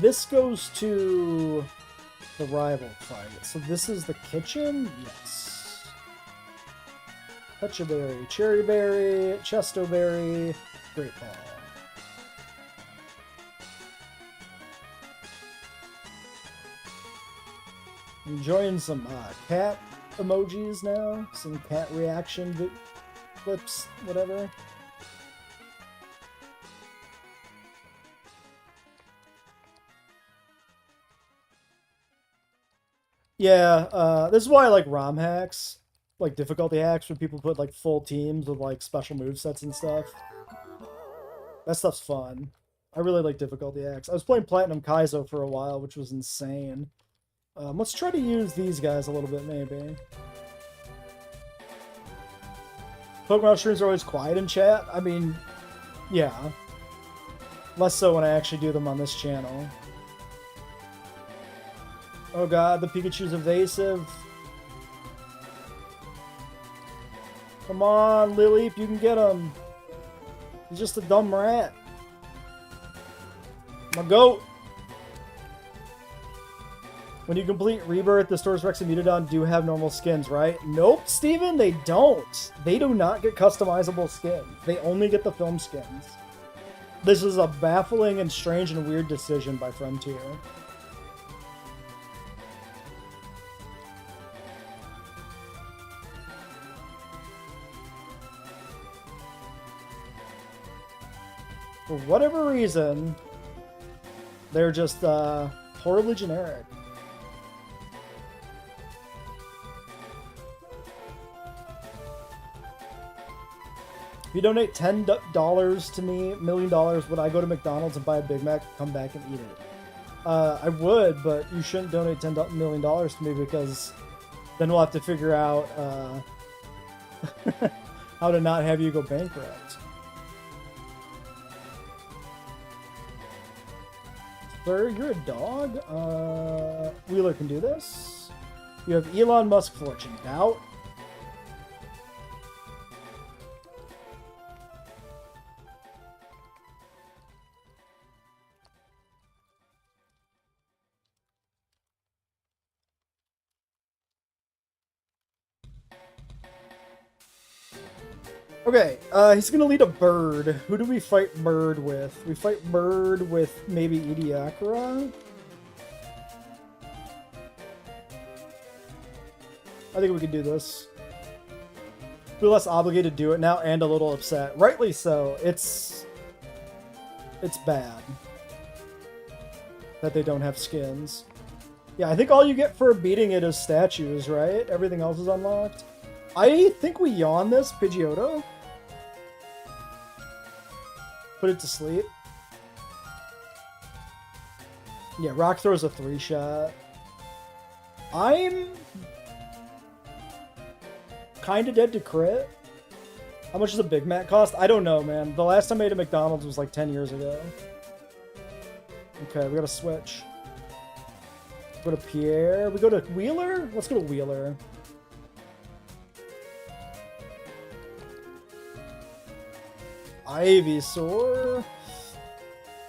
this goes to the rival fight. So this is the kitchen? Yes. Pechaberry, Cherry Berry, Chestoberry, Great Ball. Enjoying some cat emojis now. Some cat reaction clips, whatever. Yeah, this is why I like ROM hacks, like difficulty hacks, when people put like full teams with like special movesets and stuff. That stuff's fun. I really like difficulty hacks. I was playing Platinum Kaizo for a while, which was insane. Let's try to use these guys a little bit, maybe. Pokemon streams are always quiet in chat. I mean, yeah. Less so when I actually do them on this channel. Oh god, the Pikachu's evasive. Come on, Lily, you can get him. He's just a dumb rat. My goat. When you complete Rebirth, the stores Rex and Mutadon do have normal skins, right? Nope, Steven, they don't. They do not get customizable skins. They only get the film skins. This is a baffling and strange and weird decision by Frontier. For whatever reason, they're just horribly generic. If you donate $10 to me, $1 million, would I go to McDonald's and buy a Big Mac, come back and eat it? I would, but you shouldn't donate $10 million to me because then we'll have to figure out how to not have you go bankrupt. Sir, you're a dog? Wheeler can do this. You have Elon Musk fortune. Doubt. Okay, he's gonna lead a bird. Who do we fight bird with? We fight bird with maybe Ediacara? I think we can do this. Feel less obligated to do it now and a little upset. Rightly so. It's bad that they don't have skins. Yeah, I think all you get for beating it is statues, right? Everything else is unlocked. I think we yawn this, Pidgeotto. Put it to sleep. Yeah, Rock Throw's a 3-shot. I'm kind of dead to crit. How much does a Big Mac cost? I don't know, man. The last time I ate at McDonald's was like 10 years ago. Okay, we gotta switch. Go to Pierre. We go to Wheeler? Let's go to Wheeler. Ivysaur.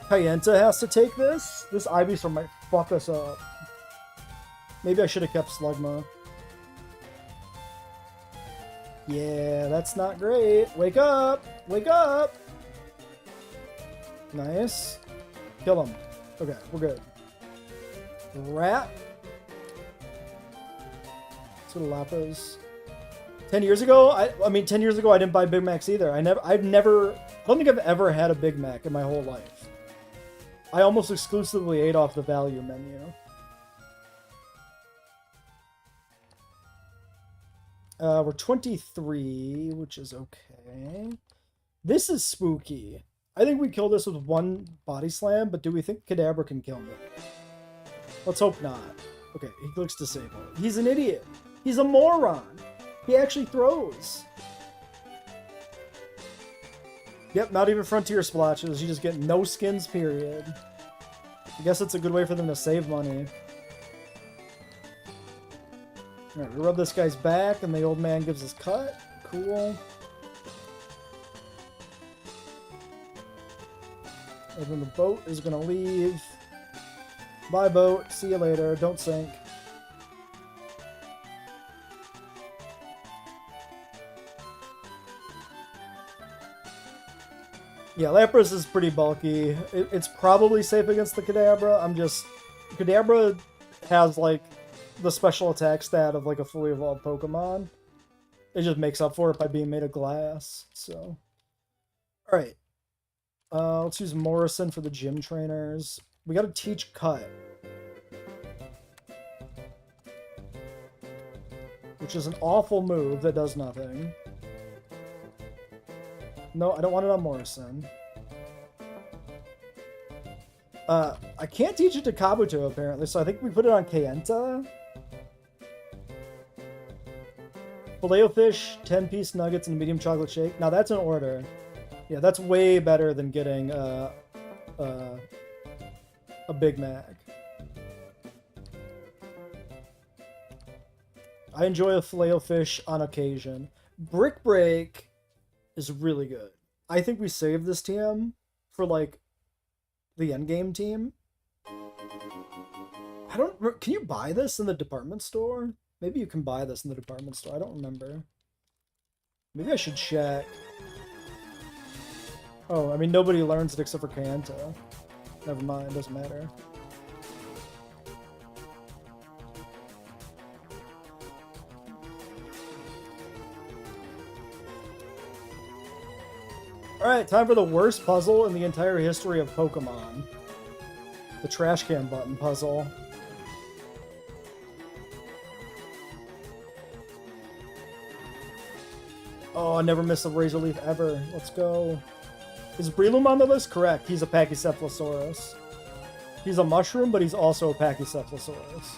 Kayenta has to take this. This Ivysaur might fuck us up. Maybe I should have kept Slugma. Yeah, that's not great. Wake up! Wake up! Nice. Kill him. Okay, we're good. Rat. Let's go to Lapras. 10 years ago? I mean, 10 years ago I didn't buy Big Macs either. I don't think I've ever had a Big Mac in my whole life. I almost exclusively ate off the value menu. We're 23, which is okay. This is spooky. I think we kill this with one body slam, but do we think Kadabra can kill me? Let's hope not. Okay, he looks disabled. He's an idiot. He's a moron. He actually throws. Yep, not even Frontier Splotches. You just get no skins, period. I guess it's a good way for them to save money. Alright, we rub this guy's back, and the old man gives us cut. Cool. And then the boat is going to leave. Bye, boat. See you later. Don't sink. Yeah, Lapras is pretty bulky. It's probably safe against the Kadabra. Kadabra has, like, the special attack stat of, like, a fully evolved Pokemon. It just makes up for it by being made of glass, so. Alright. Let's use Morrison for the gym trainers. We gotta teach Cut. Which is an awful move that does nothing. No, I don't want it on Morrison. I can't teach it to Kabuto, apparently, so I think we put it on Kayenta. Filet-O-Fish, 10-piece nuggets, and a medium chocolate shake. Now, that's an order. Yeah, that's way better than getting a Big Mac. I enjoy a filet-o-fish on occasion. Brick Break is really good. I think we saved this TM for, like, the endgame team. I don't... Can you buy this in the department store? Maybe you can buy this in the department store. I don't remember. Maybe I should check. Oh, I mean, nobody learns it except for Kanta. Never mind, doesn't matter. Alright, time for the worst puzzle in the entire history of Pokemon. The trash can button puzzle. Oh, I never miss a Razor Leaf ever. Let's go. Is Breloom on the list? Correct. He's a Pachycephalosaurus. He's a mushroom, but he's also a Pachycephalosaurus.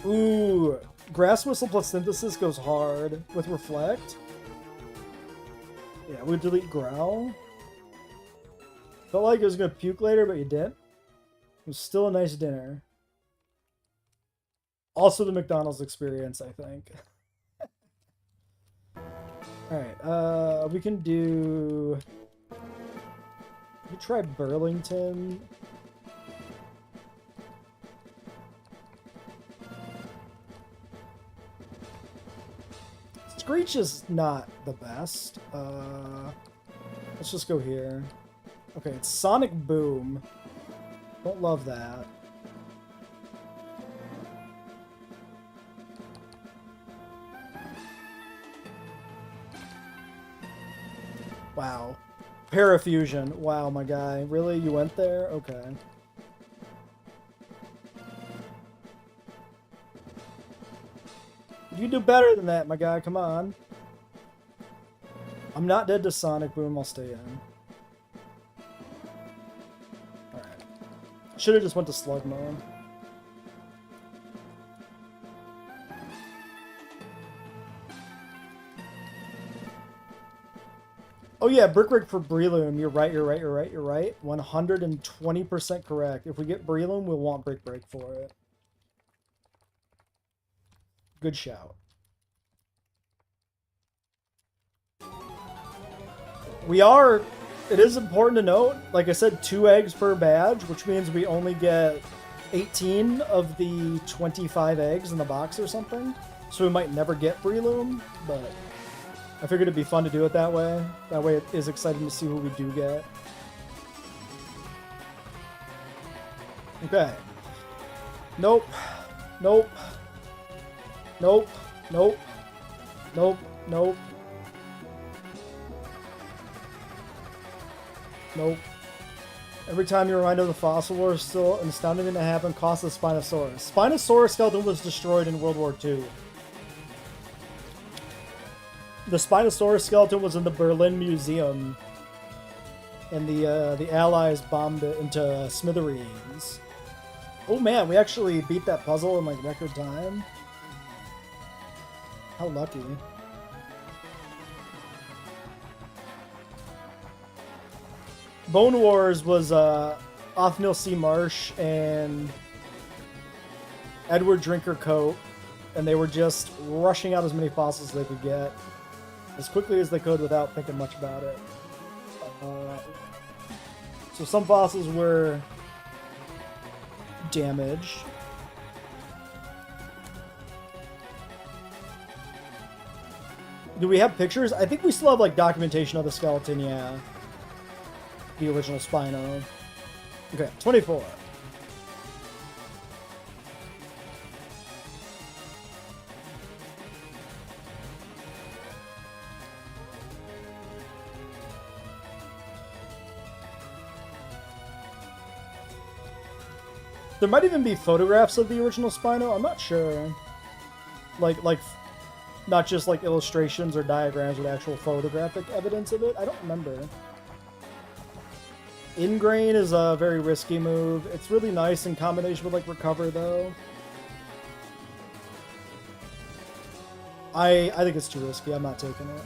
Ooh. Grass Whistle plus Synthesis goes hard. With Reflect? Yeah, we delete Growl. Felt like it was going to puke later, but you didn't. It was still a nice dinner. Also the McDonald's experience, I think. Alright, we can do... We try Burlington. Screech is not the best. Let's just go here. Okay, it's Sonic Boom. Don't love that. Wow. Parafusion. Wow, my guy. Really? You went there? Okay. You do better than that, my guy. Come on. I'm not dead to Sonic Boom. I'll stay in. Alright. Should have just went to Slug Mode. Oh yeah, Brick Break for Breloom. You're right, you're right, you're right, you're right. 120% correct. If we get Breloom, we'll want Brick Break for it. Good shout. It is important to note, like I said, 2 eggs per badge, which means we only get 18 of the 25 eggs in the box or something. So we might never get Breloom, but I figured it'd be fun to do it that way. That way it is exciting to see what we do get. Okay. Nope. Nope. Nope. Nope. Nope. Nope. Nope. Every time you're reminded of the Fossil War, still an astounding thing that happened cost the Spinosaurus. Spinosaurus skeleton was destroyed in World War II. The Spinosaurus skeleton was in the Berlin Museum, and the Allies bombed it into smithereens. Oh man, we actually beat that puzzle in like record time. How lucky. Bone Wars was Othniel C. Marsh and Edward Drinker Coate, and they were just rushing out as many fossils as they could get as quickly as they could without thinking much about it. So some fossils were damaged. Do we have pictures? I think we still have like documentation of the skeleton, yeah. The original Spino. Okay, 24. There might even be photographs of the original Spino. I'm not sure. Like, not just like illustrations or diagrams with actual photographic evidence of it. I don't remember. Ingrain is a very risky move. It's really nice in combination with like Recover though. I think it's too risky. I'm not taking it.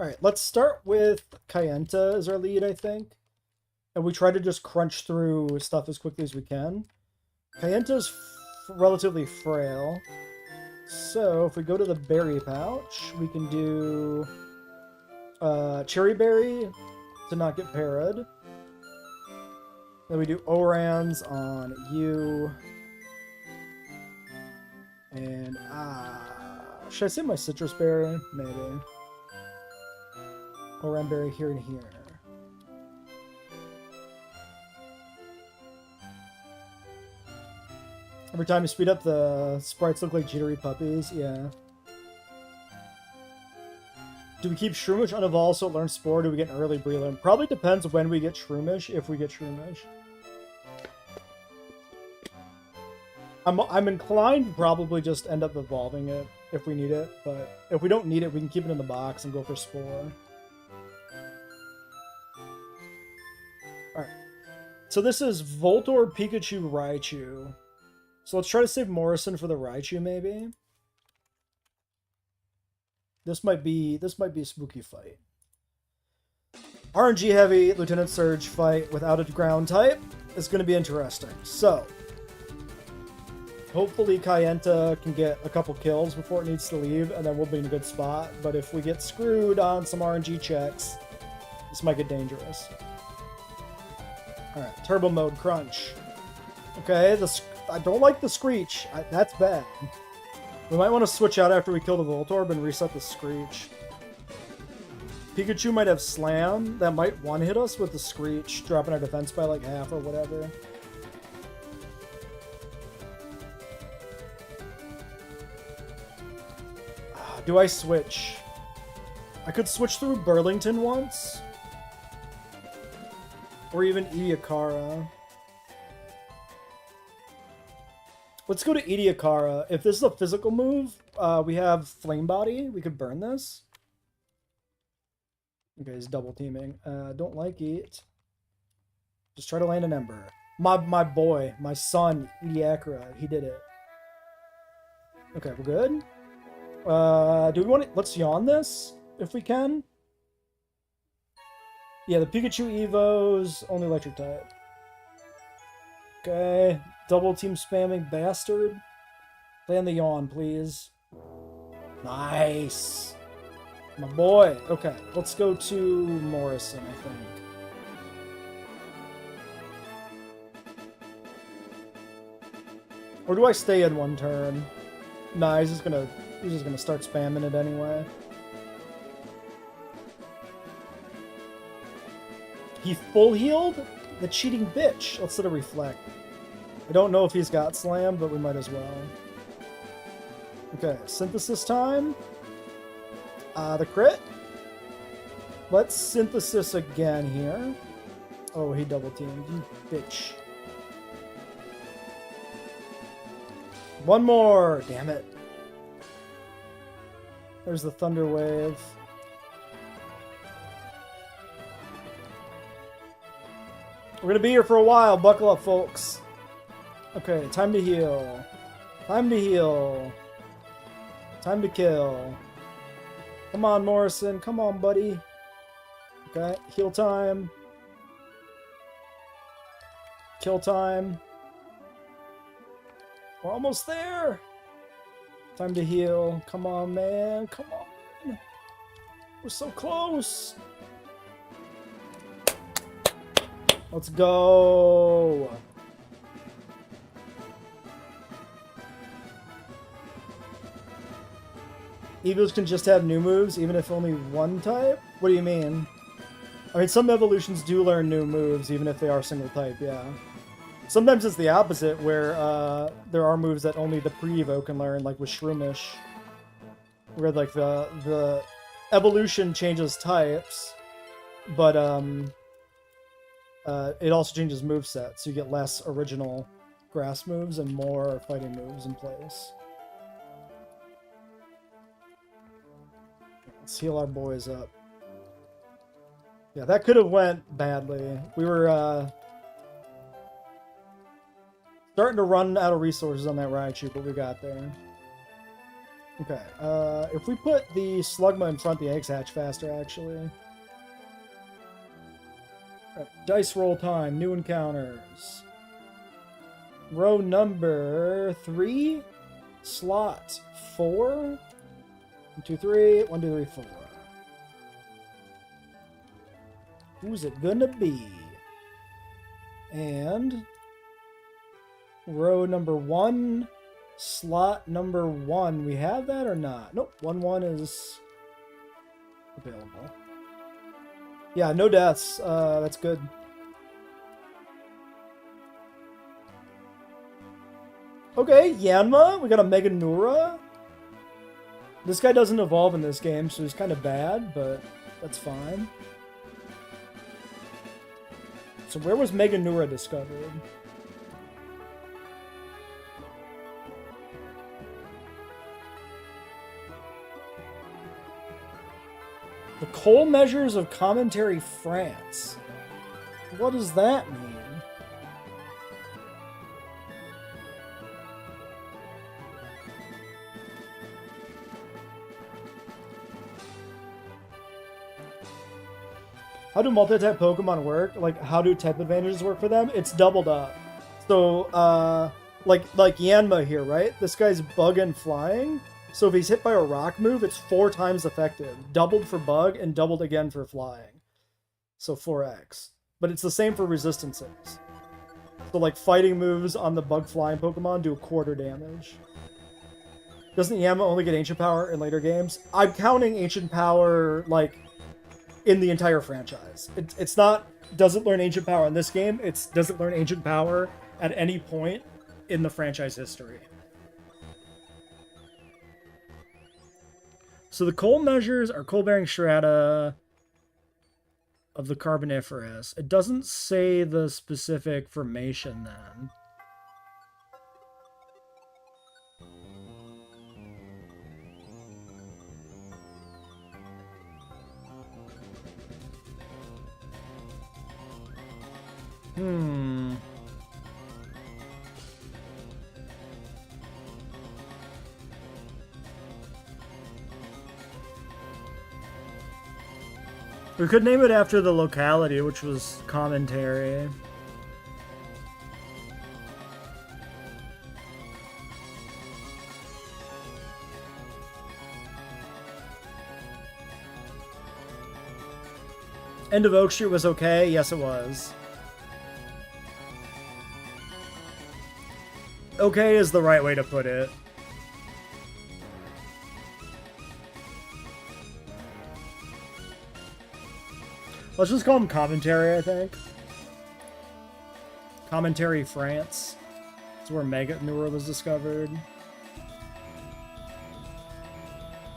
Alright, let's start with Kayenta as our lead, I think. And we try to just crunch through stuff as quickly as we can. Kayenta's relatively frail. So, if we go to the berry pouch, we can do cherry berry to not get parried. Then we do Orans on you. And, should I say my citrus berry? Maybe. Oran berry here and here. Every time you speed up, the sprites look like jittery puppies. Yeah. Do we keep Shroomish unevolved so it learns Spore? Do we get an early Breloom? Probably depends when we get Shroomish, if we get Shroomish. I'm inclined to probably just end up evolving it if we need it, but if we don't need it, we can keep it in the box and go for Spore. Alright. So this is Voltorb, Pikachu, Raichu. So let's try to save Morrison for the Raichu, maybe. This might be a spooky fight. RNG heavy Lieutenant Surge fight without a ground type is going to be interesting. So hopefully Kayenta can get a couple kills before it needs to leave, and then we'll be in a good spot. But if we get screwed on some RNG checks, this might get dangerous. Alright, Turbo Mode Crunch. Okay, I don't like the Screech. That's bad. We might want to switch out after we kill the Voltorb and reset the Screech. Pikachu might have Slam. That might one-hit us with the Screech, dropping our defense by like half or whatever. Do I switch? I could switch through Burlington once. Or even Ediacara. Let's go to Ediacara. If this is a physical move, we have Flame Body. We could burn this. Okay, he's double teaming. Don't like it. Just try to land an Ember. My boy, my son, Ediacara, he did it. Okay, we're good. Do we want to... Let's yawn this, if we can. Yeah, the Pikachu Evo's only electric type. Okay. Double team spamming bastard. Play on the yawn, please. Nice. My boy. Okay, let's go to Morrison, I think. Or do I stay in one turn? Nah, he's just gonna start spamming it anyway. He full healed? The cheating bitch. Let's let it reflect. I don't know if he's got Slam, but we might as well. Okay, Synthesis time. The crit. Let's Synthesis again here. Oh, he double teamed. You bitch. One more! Damn it. There's the Thunder Wave. We're gonna be here for a while. Buckle up, folks. Okay, time to heal. Time to heal. Time to kill. Come on, Morrison. Come on, buddy. Okay, heal time. Kill time. We're almost there. Time to heal. Come on, man. Come on. We're so close. Let's go. Evos can just have new moves, even if only one type? What do you mean? I mean, some evolutions do learn new moves, even if they are single type, yeah. Sometimes it's the opposite, where there are moves that only the pre-Evo can learn, like with Shroomish. Where, like, the evolution changes types, but, it also changes movesets, so you get less original grass moves and more fighting moves in place. Let's heal our boys up. Yeah, that could have went badly. We were starting to run out of resources on that Raichu, but we got there. Okay, if we put the Slugma in front, the eggs hatch faster, actually. Right, dice roll time, new encounters. Row number 3, slot 4. 1, 2, 3, 1, 2, 3, 4. Who's it gonna be? And row number 1, slot number 1. We have that or not? Nope, 1 is available. Yeah, no deaths. That's good. Okay, Yanma. We got a Meganura. This guy doesn't evolve in this game, so he's kind of bad, but that's fine. So where was Meganura discovered? The Coal Measures of Commentary France. What does that mean? How do multi-type Pokemon work? Like, how do type advantages work for them? It's doubled up. So, like Yanma here, right? This guy's bug and flying. So if he's hit by a rock move, it's 4 times effective. Doubled for bug and doubled again for flying. So 4x. But it's the same for resistances. So like fighting moves on the bug flying Pokemon do 1/4 damage. Doesn't Yanma only get Ancient Power in later games? I'm counting Ancient Power, like, in the entire franchise. It's not, doesn't learn Ancient Power in this game, it doesn't learn Ancient Power at any point in the franchise history. So the coal measures are coal-bearing strata of the Carboniferous. It doesn't say the specific formation then. We could name it after the locality, which was Commentary. End of Oak Street was okay? Yes, it was. Okay is the right way to put it. Let's just call him Commentary, I think. Commentary France. That's where Meganura was discovered.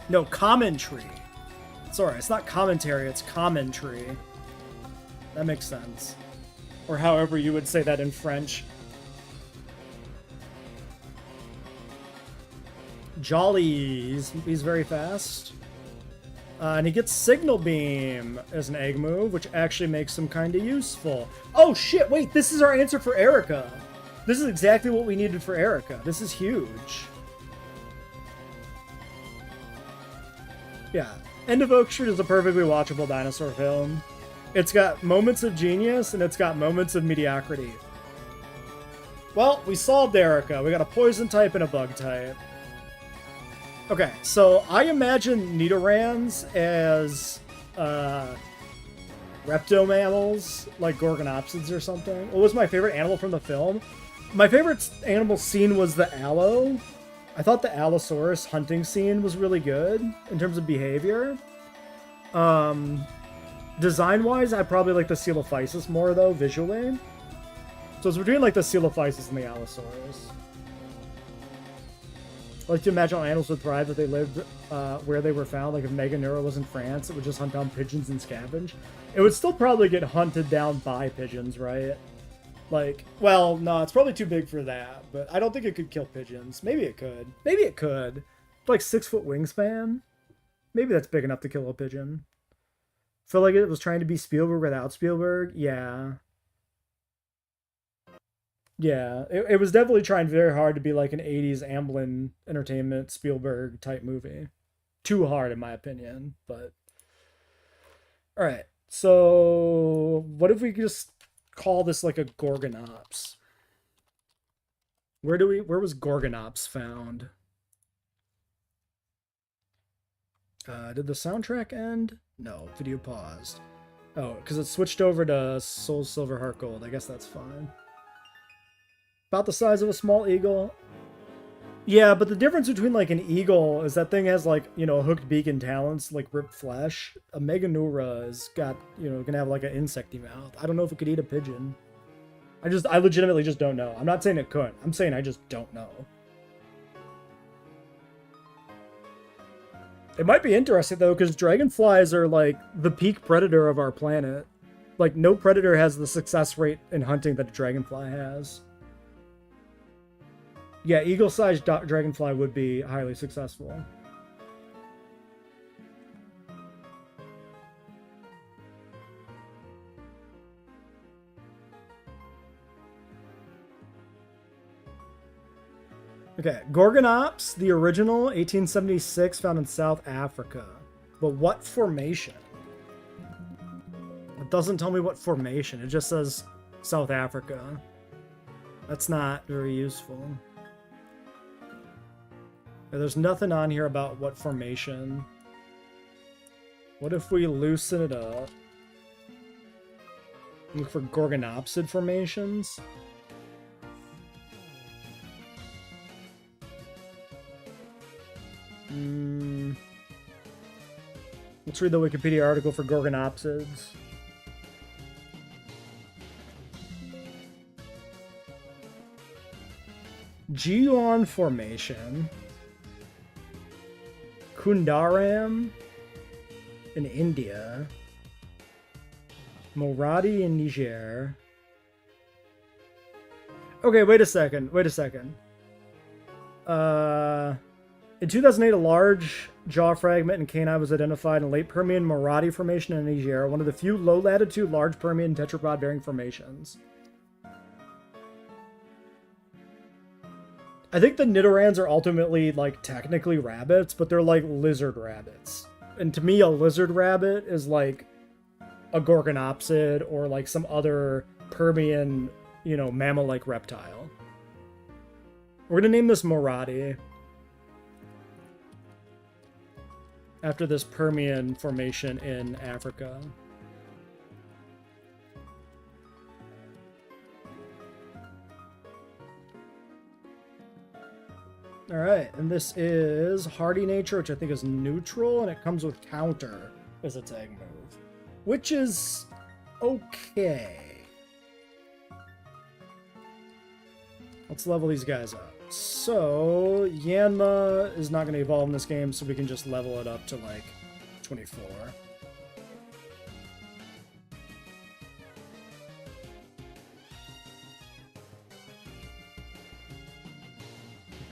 No, Commentary. Sorry, it's not Commentary, it's Commentary. That makes sense. Or however you would say that in French. Jolly, he's very fast. And he gets Signal Beam as an egg move, which actually makes him kind of useful. Oh shit, wait, this is our answer for Erica. This is exactly what we needed for Erica. This is huge. Yeah, End of Oak Street is a perfectly watchable dinosaur film. It's got moments of genius, and it's got moments of mediocrity. Well, we solved Erica. We got a poison type and a bug type. Okay, so I imagine Nidorans as reptomammals, like Gorgonopsids or something. What was my favorite animal from the film? My favorite animal scene was the Allo. I thought the Allosaurus hunting scene was really good in terms of behavior. Design-wise, I probably like the Coelophysis more, though, visually. So it's between like the Coelophysis and the Allosaurus. I like to imagine how animals would thrive if they lived where they were found. Like if Meganura was in France, it would just hunt down pigeons and scavenge. It would still probably get hunted down by pigeons, right? Like, well, no, it's probably too big for that. But I don't think it could kill pigeons. Maybe it could. Maybe it could. Like 6-foot wingspan. Maybe that's big enough to kill a pigeon. Feel like it was trying to be Spielberg without Spielberg? Yeah. Yeah, it was definitely trying very hard to be like an 80s Amblin Entertainment Spielberg type movie. Too hard, in my opinion. But all right. So what if we just call this like a Gorgonops? Where was Gorgonops found? Did the soundtrack end? No, video paused. Oh, because it switched over to Soul Silver Heart Gold. I guess that's fine. About the size of a small eagle. Yeah, but the difference between like an eagle is that thing has like, you know, hooked beak and talons, like ripped flesh. A Meganura has got, you know, gonna have like an insecty mouth. I don't know if it could eat a pigeon. I legitimately just don't know. I'm not saying it couldn't. I'm saying I just don't know. It might be interesting though, because dragonflies are like the peak predator of our planet. Like no predator has the success rate in hunting that a dragonfly has. Yeah, eagle-sized dragonfly would be highly successful. Okay, Gorgonops, the original, 1876, found in South Africa. But what formation? It doesn't tell me what formation. It just says South Africa. That's not very useful. There's nothing on here about what formation. What if we loosen it up? Look for Gorgonopsid formations. Let's read the Wikipedia article for Gorgonopsids. Geon Formation. Kundaram in India. Moradi in Niger. Okay, wait a second. In 2008, a large jaw fragment in canine was identified in late Permian Moradi Formation in Niger, one of the few low-latitude large Permian tetrapod-bearing formations. I think the Nidorans are ultimately, like, technically rabbits, but they're like lizard rabbits. And to me, a lizard rabbit is like a Gorgonopsid or like some other Permian, you know, mammal-like reptile. We're gonna name this Moradi after this Permian formation in Africa. Alright, and this is Hardy Nature, which I think is neutral, and it comes with Counter as its egg move. Which is okay. Let's level these guys up. So, Yanma is not going to evolve in this game, so we can just level it up to, like, 24.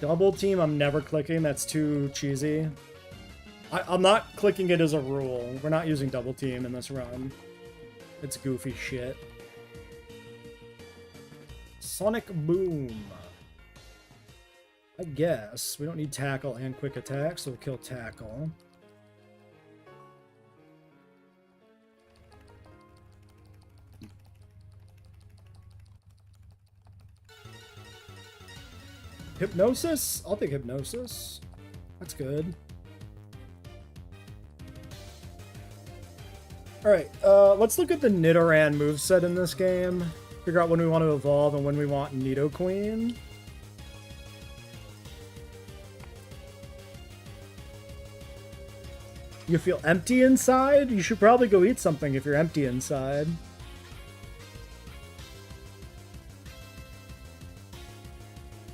Double team, I'm never clicking. That's too cheesy. I'm not clicking it as a rule. We're not using double team in this run. It's goofy shit. Sonic Boom. I guess. We don't need tackle and quick attack, so we'll kill tackle. Hypnosis? I'll take Hypnosis. That's good. Alright, let's look at the Nidoran moveset in this game. Figure out when we want to evolve and when we want Nidoqueen. You feel empty inside? You should probably go eat something if you're empty inside.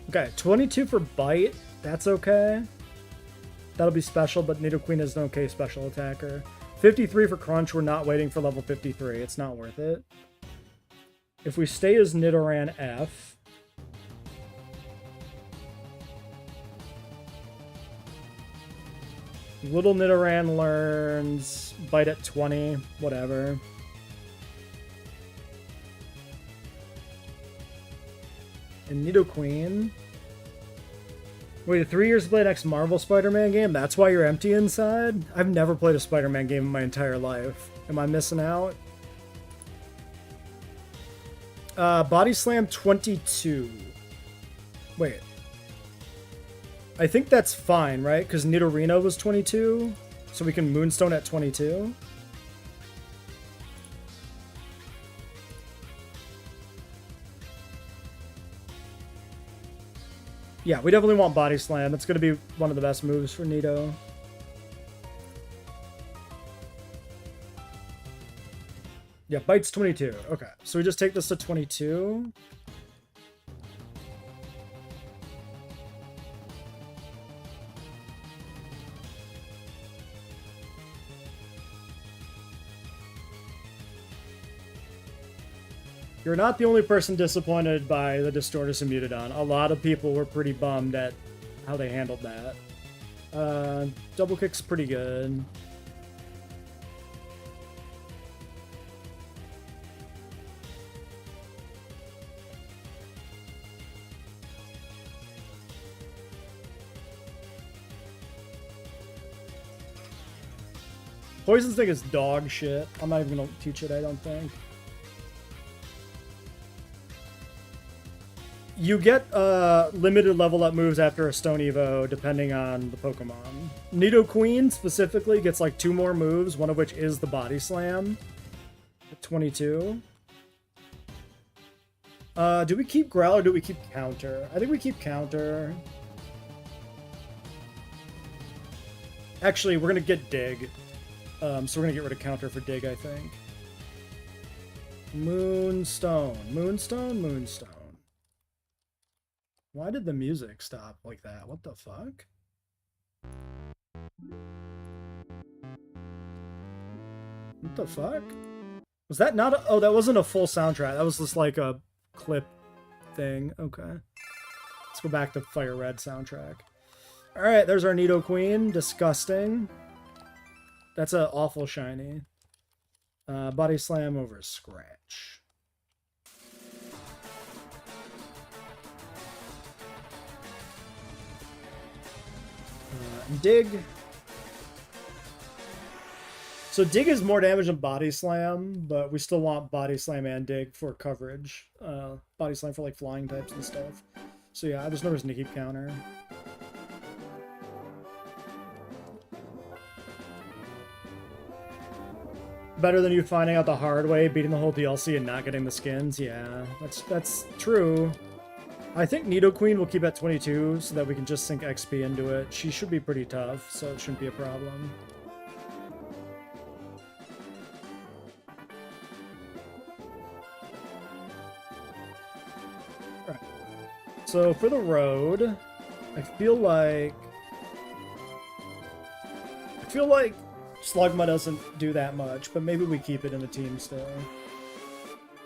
Okay, 22 for Bite. That's okay. That'll be special, but Nidoqueen is an okay special attacker. 53 for Crunch. We're not waiting for level 53. It's not worth it. If we stay as Nidoran F... Little Nidoran learns Bite at 20. Whatever. And Nidoqueen. Wait, 3 years to play the next Marvel Spider-Man game? That's why you're empty inside? I've never played a Spider-Man game in my entire life. Am I missing out? Body Slam 22. Wait. I think that's fine, right? Because Nidorino was 22, so we can Moonstone at 22. Yeah, we definitely want Body Slam. It's going to be one of the best moves for Nido. Yeah, Bite's 22. Okay, so we just take this to 22. You're not the only person disappointed by the Distortus and Mutadon. A lot of people were pretty bummed at how they handled that. Double Kick's pretty good. Poison Sting is dog shit. I'm not even gonna teach it, I don't think. You get limited level up moves after a Stone Evo, depending on the Pokemon. Nidoqueen specifically gets like 2 more moves, one of which is the Body Slam at 22. Do we keep Growl or do we keep Counter? I think we keep Counter. Actually, we're gonna get Dig. So we're gonna get rid of Counter for Dig, I think. Moonstone. Moonstone? Moonstone. Why did the music stop like that? What the fuck? What the fuck? Was that not a... Oh, that wasn't a full soundtrack. That was just like a clip thing. Okay. Let's go back to Fire Red soundtrack. Alright, there's our Nidoqueen. Disgusting. That's an awful shiny. Body Slam over Scratch. Dig. So Dig is more damage than Body Slam, but we still want Body Slam and Dig for coverage. Body Slam for like flying types and stuff. So yeah, there's no reason to keep Counter. Better than you finding out the hard way, beating the whole DLC and not getting the skins. Yeah, that's true. I think Nidoqueen will keep at 22 so that we can just sink XP into it. She should be pretty tough, so it shouldn't be a problem. Alright. So for the road, I feel like Slugma doesn't do that much, but maybe we keep it in the team still.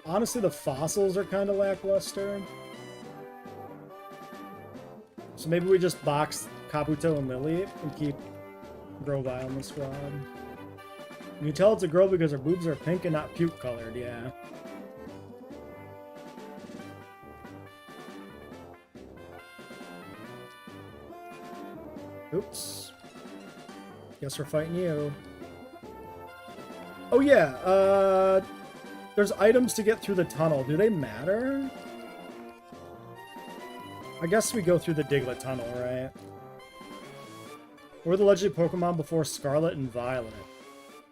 Honestly, the fossils are kind of lackluster. So maybe we just box Kabuto and Lily and keep Grovyle in the squad. You can tell it's a girl because her boobs are pink and not puke colored, yeah. Oops. Guess we're fighting you. Oh yeah, there's items to get through the tunnel. Do they matter? I guess we go through the Diglett tunnel, right? What were the legendary Pokemon before Scarlet and Violet?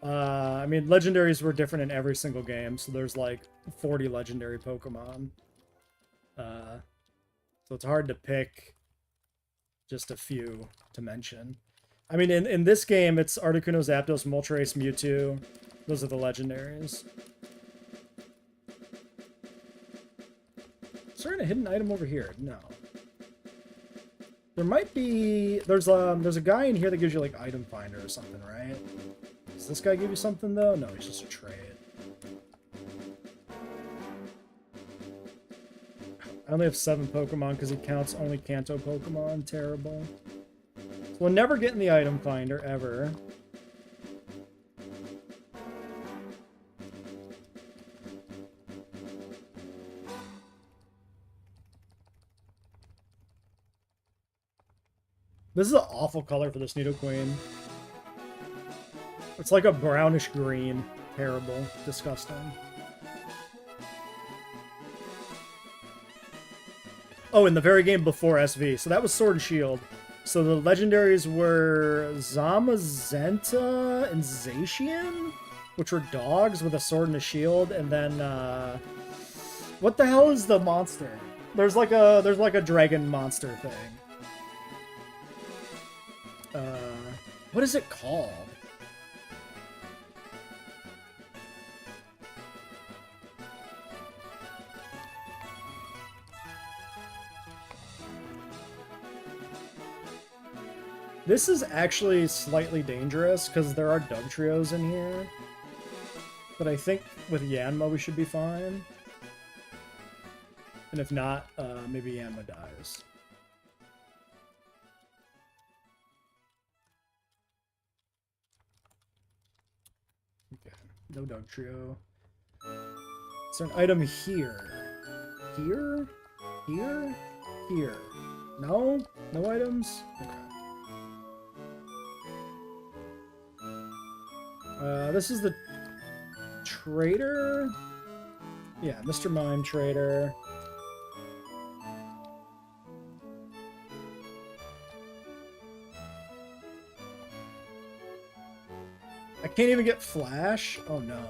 I mean, legendaries were different in every single game, so there's like 40 legendary Pokemon. So it's hard to pick just a few to mention. I mean, in this game, it's Articuno, Zapdos, Moltres, Mewtwo. Those are the legendaries. Is there a hidden item over here? No. There might be... There's a guy in here that gives you, like, item finder or something, right? Does this guy give you something, though? No, he's just a trade. I only have 7 Pokemon because he counts only Kanto Pokemon. Terrible. So we'll never get in the item finder, ever. This is an awful color for this Nidoqueen. It's like a brownish green. Terrible. Disgusting. Oh, in the very game before SV. So that was Sword and Shield. So the legendaries were Zamazenta and Zacian, which were dogs with a sword and a shield, and then what the hell is the monster? There's like a dragon monster thing. What is it called? This is actually slightly dangerous because there are dub trios in here. But I think with Yanma we should be fine. And if not, maybe Yanma dies. Okay, no dog trio. Is there an item here? Here? Here? Here? No? No items? Okay. This is the trader? Yeah, Mr. Mime Trader. I can't even get Flash? Oh no.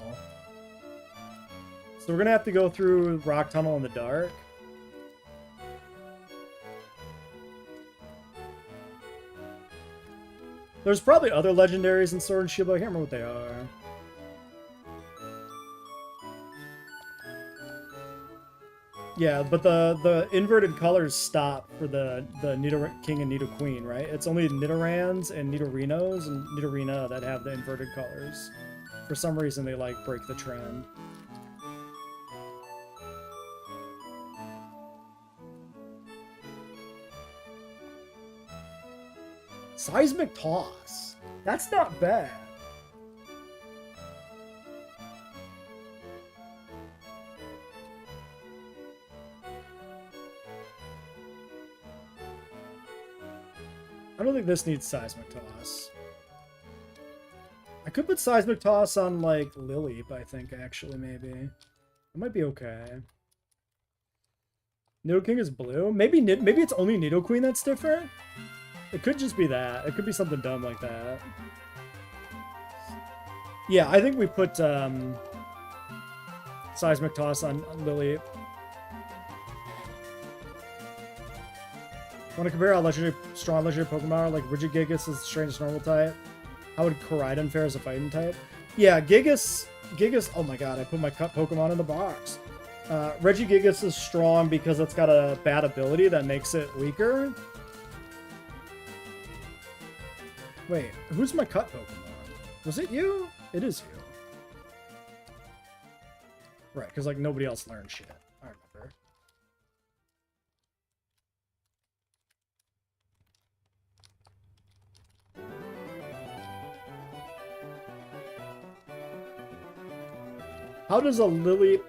So we're gonna have to go through Rock Tunnel in the dark. There's probably other legendaries in Sword and Shield, but I can't remember what they are. Yeah, but the inverted colors stop for the Nido King and Nido Queen, right? It's only Nidorans and Nidorinos and Nidorina that have the inverted colors. For some reason, they like break the trend. Seismic Toss. That's not bad. I don't think this needs Seismic Toss. I could put Seismic Toss on, like, Lileep, I think, actually, maybe. It might be okay. Nidoking is blue? Maybe it's only Nidoqueen that's different? It could just be that. It could be something dumb like that. Yeah, I think we put Seismic Toss on Lileep. Want to compare how strong legendary Pokemon are? Like Regigigas is the strangest normal type. How would Koraidon fare as a fighting type? Yeah, Gigas. Oh my god, I put my cut Pokemon in the box. Regigigas is strong because it's got a bad ability that makes it weaker. Wait, who's my cut Pokemon? Was it you? It is you. Right, because like nobody else learned shit. I remember. How does a Lily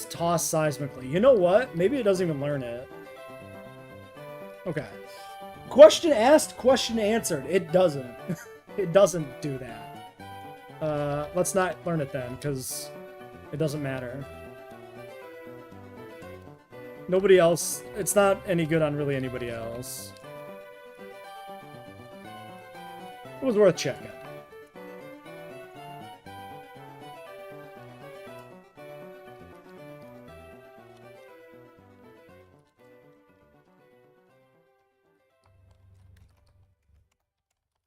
toss seismically? You know what? Maybe it doesn't even learn it. Okay. Question asked, question answered. It doesn't. It doesn't do that. Let's not learn it then, because it doesn't matter. Nobody else... It's not any good on really anybody else. It was worth checking.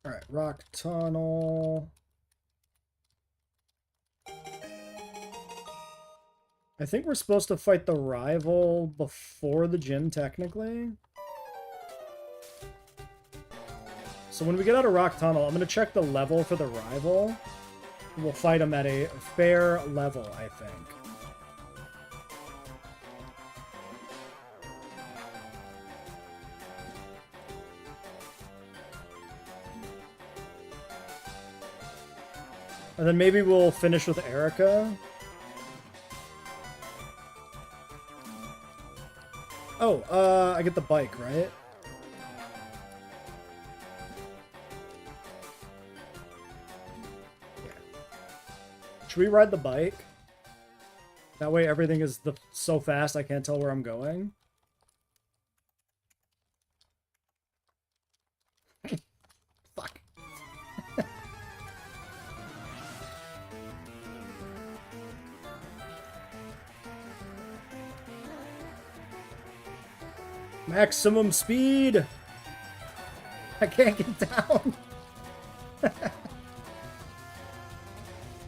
Alright, Rock Tunnel. I think we're supposed to fight the rival before the gym, technically. So when we get out of Rock Tunnel, I'm going to check the level for the rival. We'll fight him at a fair level, I think. And then maybe we'll finish with Erica. Oh, I get the bike, right? Should we ride the bike? That way everything is so fast I can't tell where I'm going. Fuck. Maximum speed! I can't get down!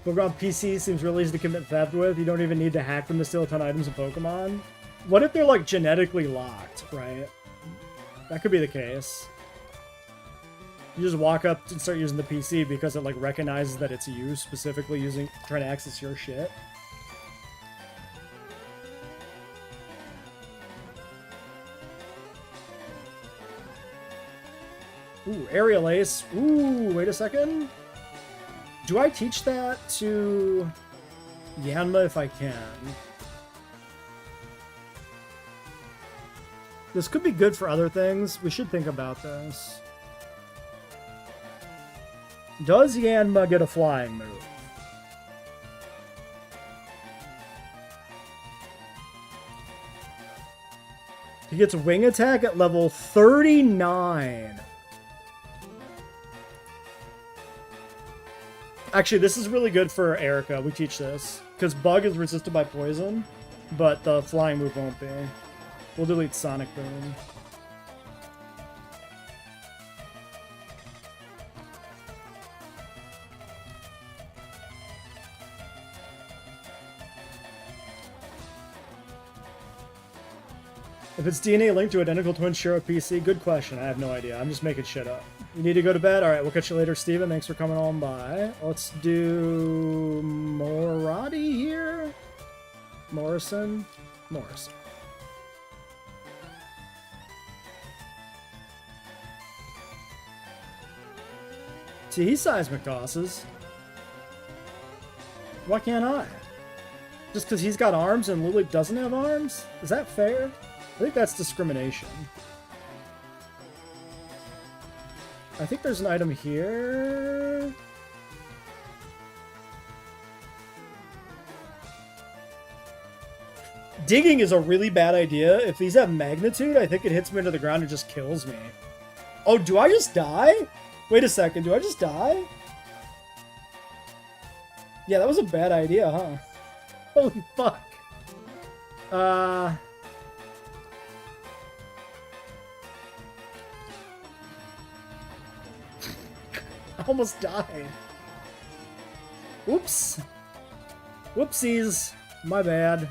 Pokemon PC seems really easy to commit theft with. You don't even need to hack them to steal a ton of items in Pokemon. What if they're, like, genetically locked, right? That could be the case. You just walk up and start using the PC because it, like, recognizes that it's you specifically trying to access your shit. Ooh, Aerial Ace. Ooh, wait a second. Do I teach that to Yanma if I can? This could be good for other things. We should think about this. Does Yanma get a flying move? He gets a wing attack at level 39. Actually, this is really good for Erica. We teach this. Because Bug is resisted by poison, but the flying move won't be. We'll delete Sonic Boom. If it's DNA linked to identical twins share a PC, good question. I have no idea. I'm just making shit up. You need to go to bed? Alright, we'll catch you later, Steven. Thanks for coming on by. Let's do Morati here. Morrison. See, he seismic tosses. Why can't I? Just because he's got arms and Lily doesn't have arms? Is that fair? I think that's discrimination. I think there's an item here. Digging is a really bad idea. If these have magnitude, I think it hits me into the ground and just kills me. Oh, do I just die? Wait a second, do I just die? Yeah, that was a bad idea, huh? Holy fuck. I almost died. Whoops. Whoopsies. My bad.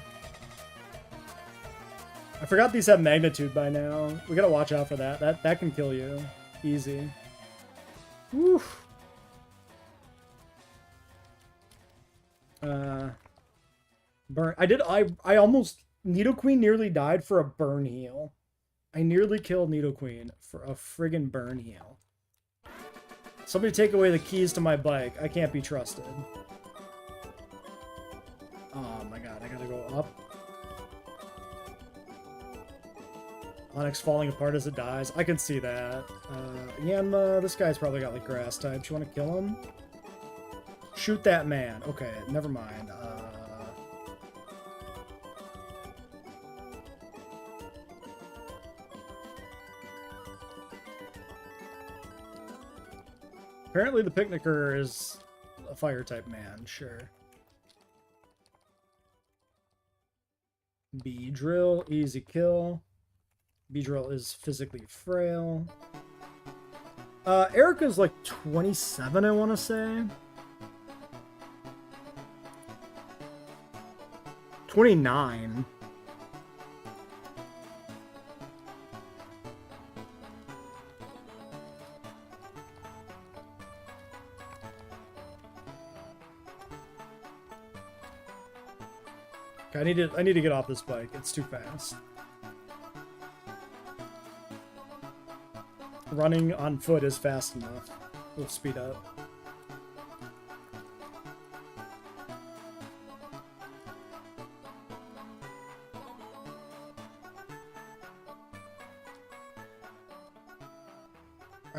I forgot these have magnitude by now. We gotta watch out for that. That can kill you. Easy. Woo. Burn. I almost... Nidoqueen nearly died for a burn heal. I nearly killed Nidoqueen for a friggin' burn heal. Somebody take away the keys to my bike. I can't be trusted. Oh my god, I gotta go up. Onix falling apart as it dies. I can see that. Yanma, this guy's probably got like grass types. You want to kill him? Shoot that man. Okay, never mind. Apparently the Picnicker is a fire type man, sure. Beedrill, easy kill. Beedrill is physically frail. Erica's like 27, I want to say. 29. I need to get off this bike. It's too fast. Running on foot is fast enough. We'll speed up.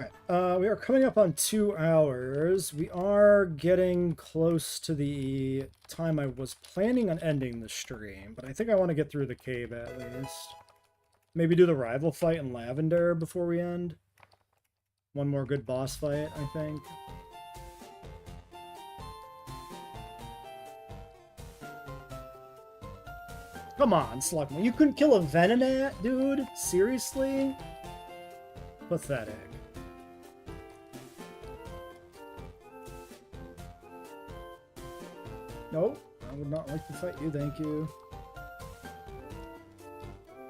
Alright, we are coming up on 2 hours. We are getting close to the time I was planning on ending the stream, but I think I want to get through the cave at least. Maybe do the rival fight in Lavender before we end. One more good boss fight, I think. Come on, Slugman. You couldn't kill a Venonat, dude? Seriously? Pathetic. Nope. I would not like to fight you, thank you.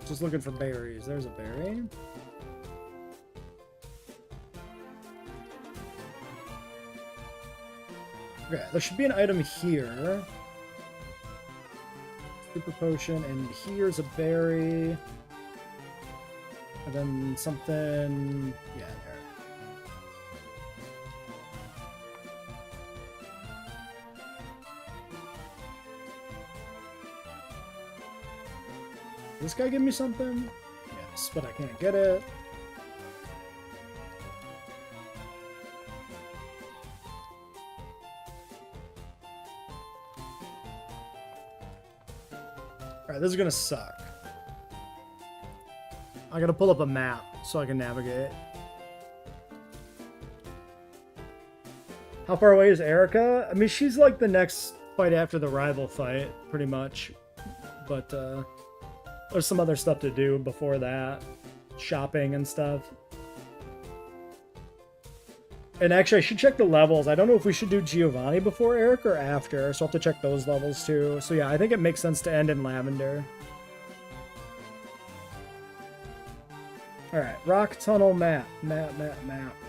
Just looking for berries. There's a berry. Okay, there should be an item here. Super potion, and here's a berry. And then something... yeah, there. This guy give me something? Yes, but I can't get it. Alright, this is gonna suck. I gotta pull up a map so I can navigate. How far away is Erica? I mean, she's like the next fight after the rival fight, pretty much. But, there's some other stuff to do before that. Shopping and stuff. And actually, I should check the levels. I don't know if we should do Giovanni before Eric or after, so I'll have to check those levels too. So yeah, I think it makes sense to end in Lavender. Alright, rock tunnel map. Map.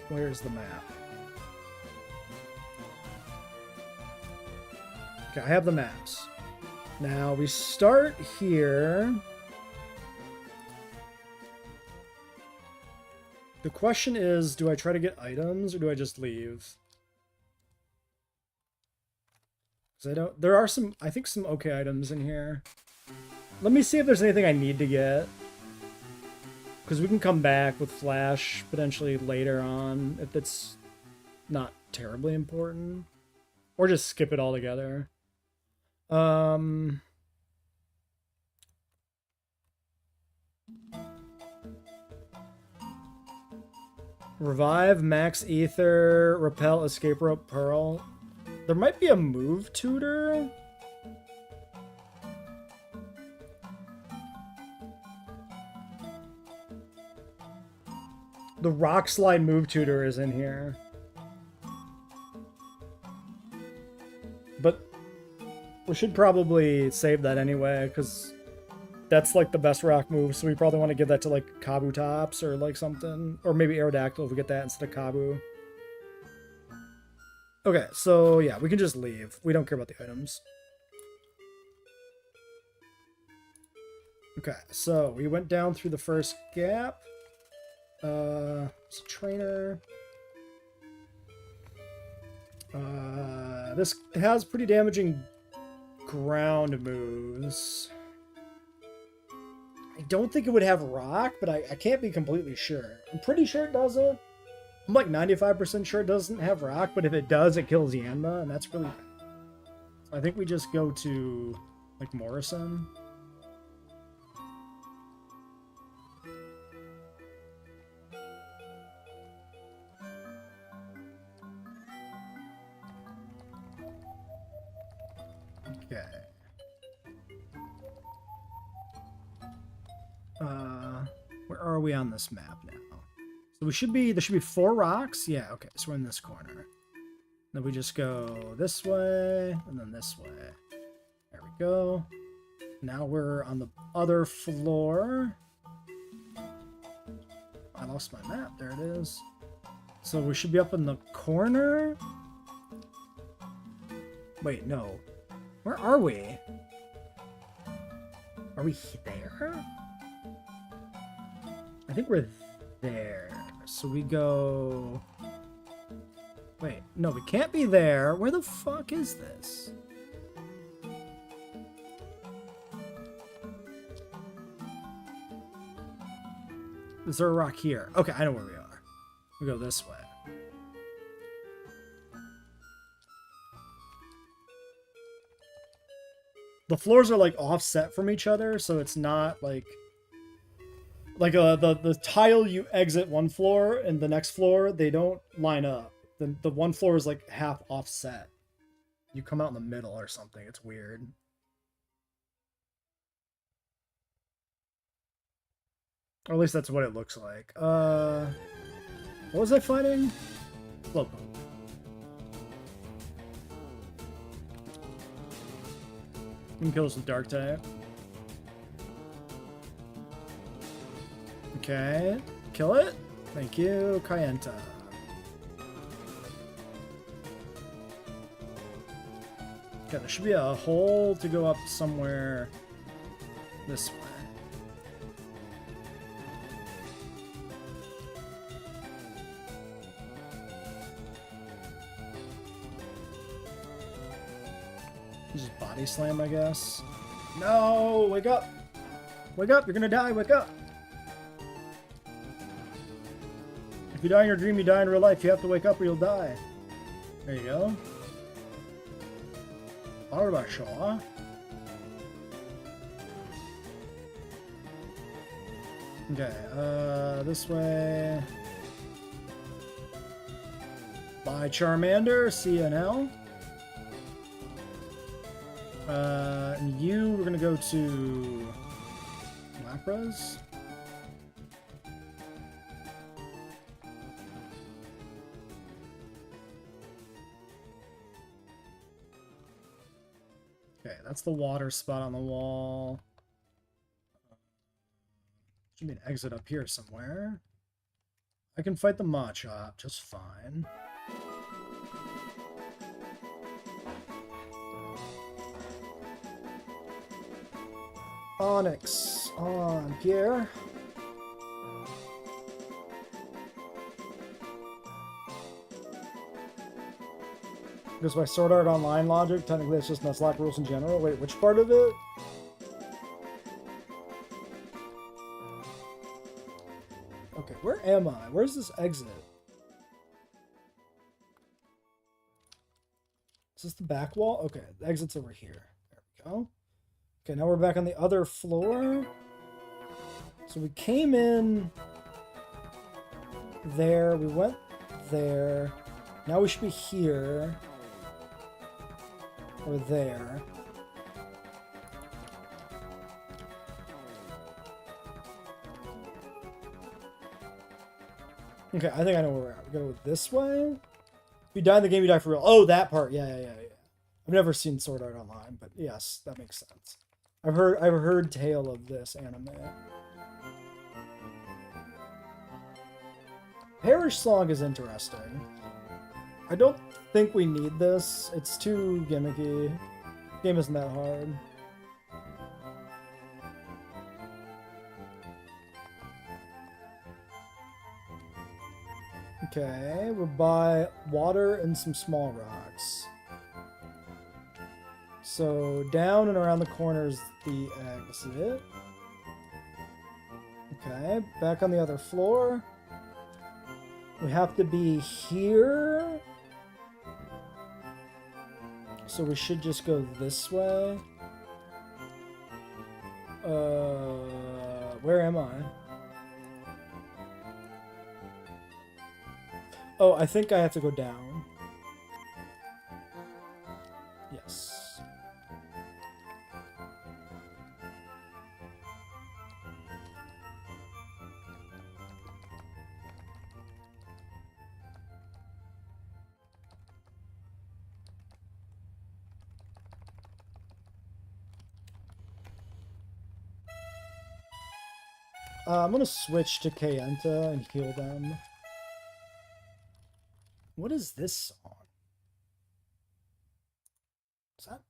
Where's the map? Okay, I have the maps. Now, we start here. The question is, do I try to get items or do I just leave? Because I don't... there are some, I think, some okay items in here. Let me see if there's anything I need to get. Because we can come back with Flash potentially later on if it's not terribly important. Or just skip it altogether. Revive, Max Ether, Repel, Escape Rope, Pearl. There might be a move tutor. The Rock Slide move tutor is in here. But we should probably save that anyway, because that's like the best rock move, so we probably want to give that to like Kabutops or like something. Or maybe Aerodactyl if we get that instead of Kabu. Okay, so yeah, we can just leave. We don't care about the items. Okay, so we went down through the first gap. It's a trainer. This has pretty damaging ground moves. I don't think it would have rock, but I can't be completely sure. I'm pretty sure it doesn't. I'm like 95% sure it doesn't have rock, but if it does, it kills Yanma, and that's really bad. I think we just go to, like, Morrison. Okay. Where are we on this map now? So we should be, there should be 4 rocks. Yeah, okay, so we're in this corner. Then we just go this way, and then this way. There we go. Now we're on the other floor. I lost my map, there it is. So we should be up in the corner. Wait, no. Where are we? Are we there? I think we're there. So we go... wait, no, we can't be there. Where the fuck is this? Is there a rock here? Okay, I know where we are. We go this way. The floors are like offset from each other, so it's not like the tile you exit one floor and the next floor, they don't line up. The one floor is like half offset. You come out in the middle or something. It's weird. Or at least that's what it looks like. What was I fighting? Slowpoke. You can kill us with Dark type. Okay. Kill it. Thank you, Kayenta. Okay, there should be a hole to go up somewhere this way. Just body slam, I guess. No! Wake up! Wake up! You're gonna die! Wake up! If you die in your dream, you die in real life. You have to wake up or you'll die. There you go. Shaw. Okay, this way. Bye, Charmander. CNL. And you, we're gonna go to Lapras. Okay, that's the water spot on the wall. Should be an exit up here somewhere. I can fight the Machop just fine. Onyx on Pierre. Because by Sword Art Online logic, technically it's just Nuzlocke rules in general. Wait, which part of it? Okay, where am I? Where's this exit? Is this the back wall? Okay, the exit's over here. There we go. Okay, now we're back on the other floor. So we came in there, we went there. Now we should be here. Or there. Okay, I think I know where we're at. We go this way. If you die in the game, you die for real. Oh, that part. Yeah. I've never seen Sword Art Online, but yes, that makes sense. I've heard tale of this anime. Parish Song is interesting. I don't think we need this. It's too gimmicky. The game isn't that hard. Okay, we'll buy water and some small rocks. So down and around the corner is the exit. Okay, back on the other floor. We have to be here. So we should just go this way. Where am I? Oh, I think I have to go down. Yes. I'm gonna switch to Kayenta and heal them. What is this song? Is that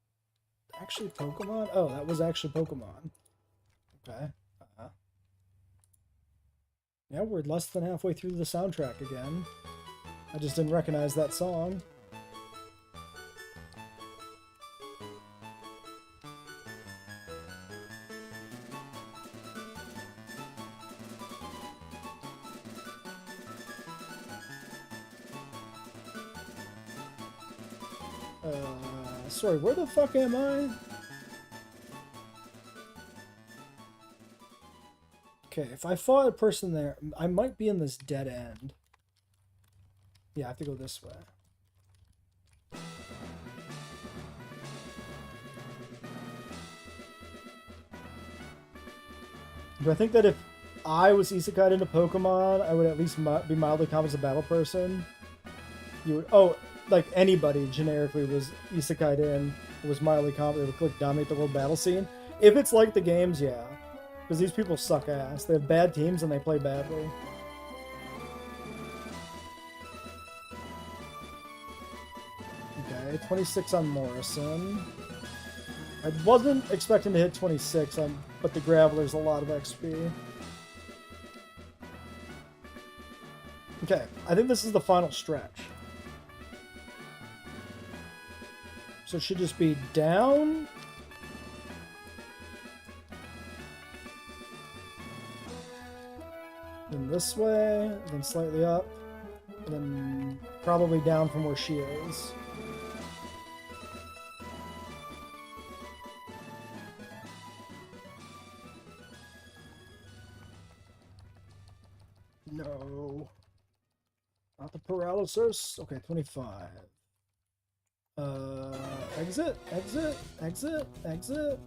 actually Pokemon? Oh, that was actually Pokemon. Okay. Yeah, we're less than halfway through the soundtrack again. I just didn't recognize that song. Sorry, where the fuck am I? Okay, if I fought a person there, I might be in this dead end. Yeah, I have to go this way. Do I think that if I was isekai'd into Pokemon, I would at least be mildly competent as a battle person? You would... Oh, like anybody generically was isekai'd in, was mildly competent, would click dominate the world battle scene. If it's like the games, yeah. Because these people suck ass. They have bad teams and they play badly. Okay, 26 on Morrison. I wasn't expecting to hit 26, but the Graveler's a lot of XP. Okay, I think this is the final stretch. So it should just be down. Then this way, then slightly up, and then probably down from where she is. No. Not the paralysis. Okay, 25. Exit, exit, exit, exit.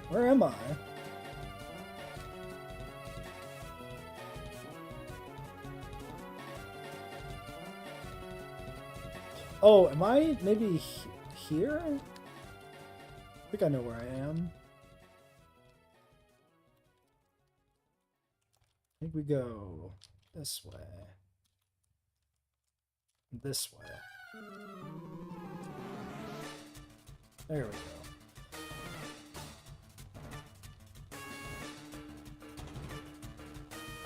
Where am I? Oh, am I maybe here? I think I know where I am. I think we go this way. This way. There we go.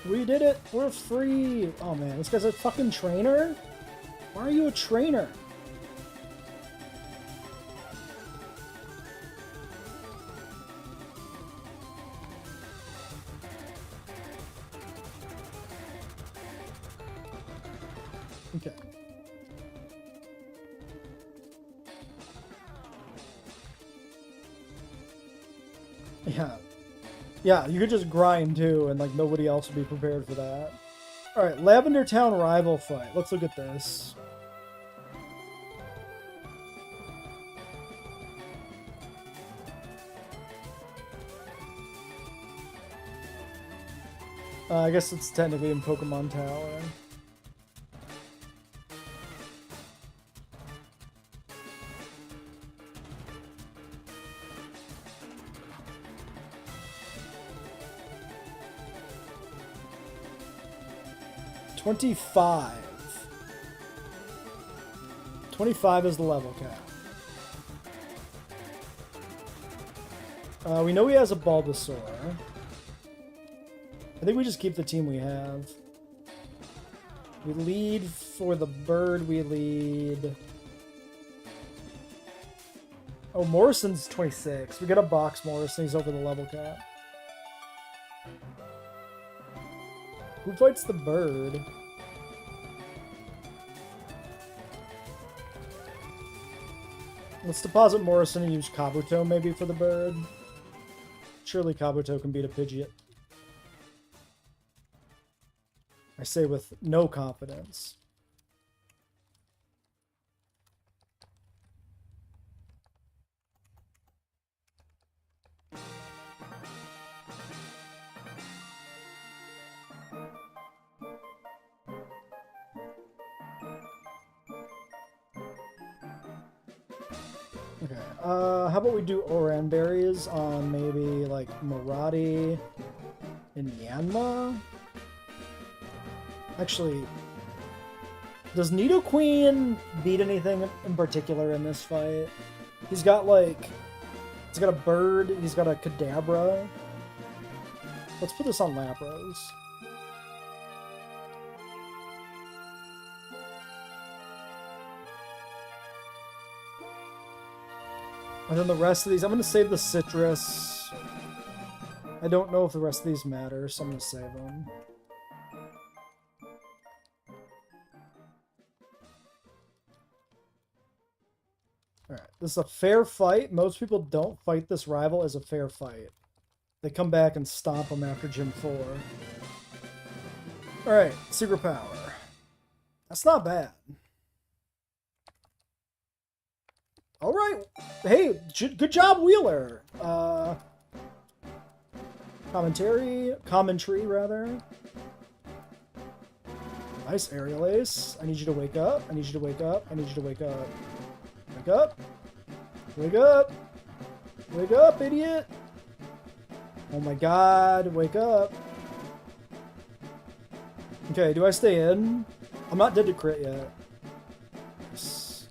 We did it! We're free! Oh man, this guy's a fucking trainer? Why are you a trainer? Okay. Yeah. Yeah, you could just grind too, and like nobody else would be prepared for that. Alright, Lavender Town rival fight. Let's look at this. I guess it's technically in Pokemon Tower. $25. 25 is the level cap. We know he has a Bulbasaur. I think we just keep the team we have. We lead for the bird, we lead... Oh, Morrison's 26. We gotta box Morrison, he's over the level cap. Who fights the bird? Let's deposit Morrison and use Kabuto maybe for the bird. Surely Kabuto can beat a Pidgeot. I say with no confidence. Okay, how about we do Oran berries on maybe like Maradi and Yanma? Actually, does Nidoqueen beat anything in particular in this fight? He's got like, he's got a bird, he's got a Kadabra. Let's put this on Lapras. And then the rest of these, I'm going to save the citrus. I don't know if the rest of these matter, so I'm going to save them. Alright, this is a fair fight. Most people don't fight this rival as a fair fight. They come back and stomp him after Gym 4. Alright, secret power. That's not bad. Alright, hey, good job, Wheeler. Commentary, rather. Nice aerial ace. I need you to wake up. I need you to wake up. I need you to wake up. Wake up. Wake up. Wake up, idiot. Oh my god, wake up. Okay, do I stay in? I'm not dead to crit yet. Yes.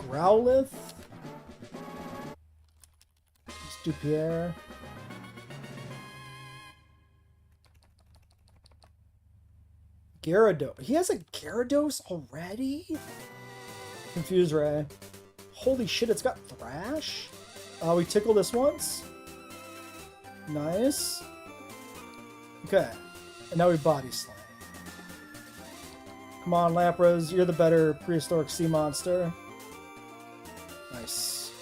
Growlithe. Let's do Pierre. Gyarados. He has a Gyarados already? Confuse Ray. Holy shit, it's got Thrash? We tickle this once. Nice. Okay. And now we Body Slam. Come on, Lapras. You're the better prehistoric sea monster. Nice.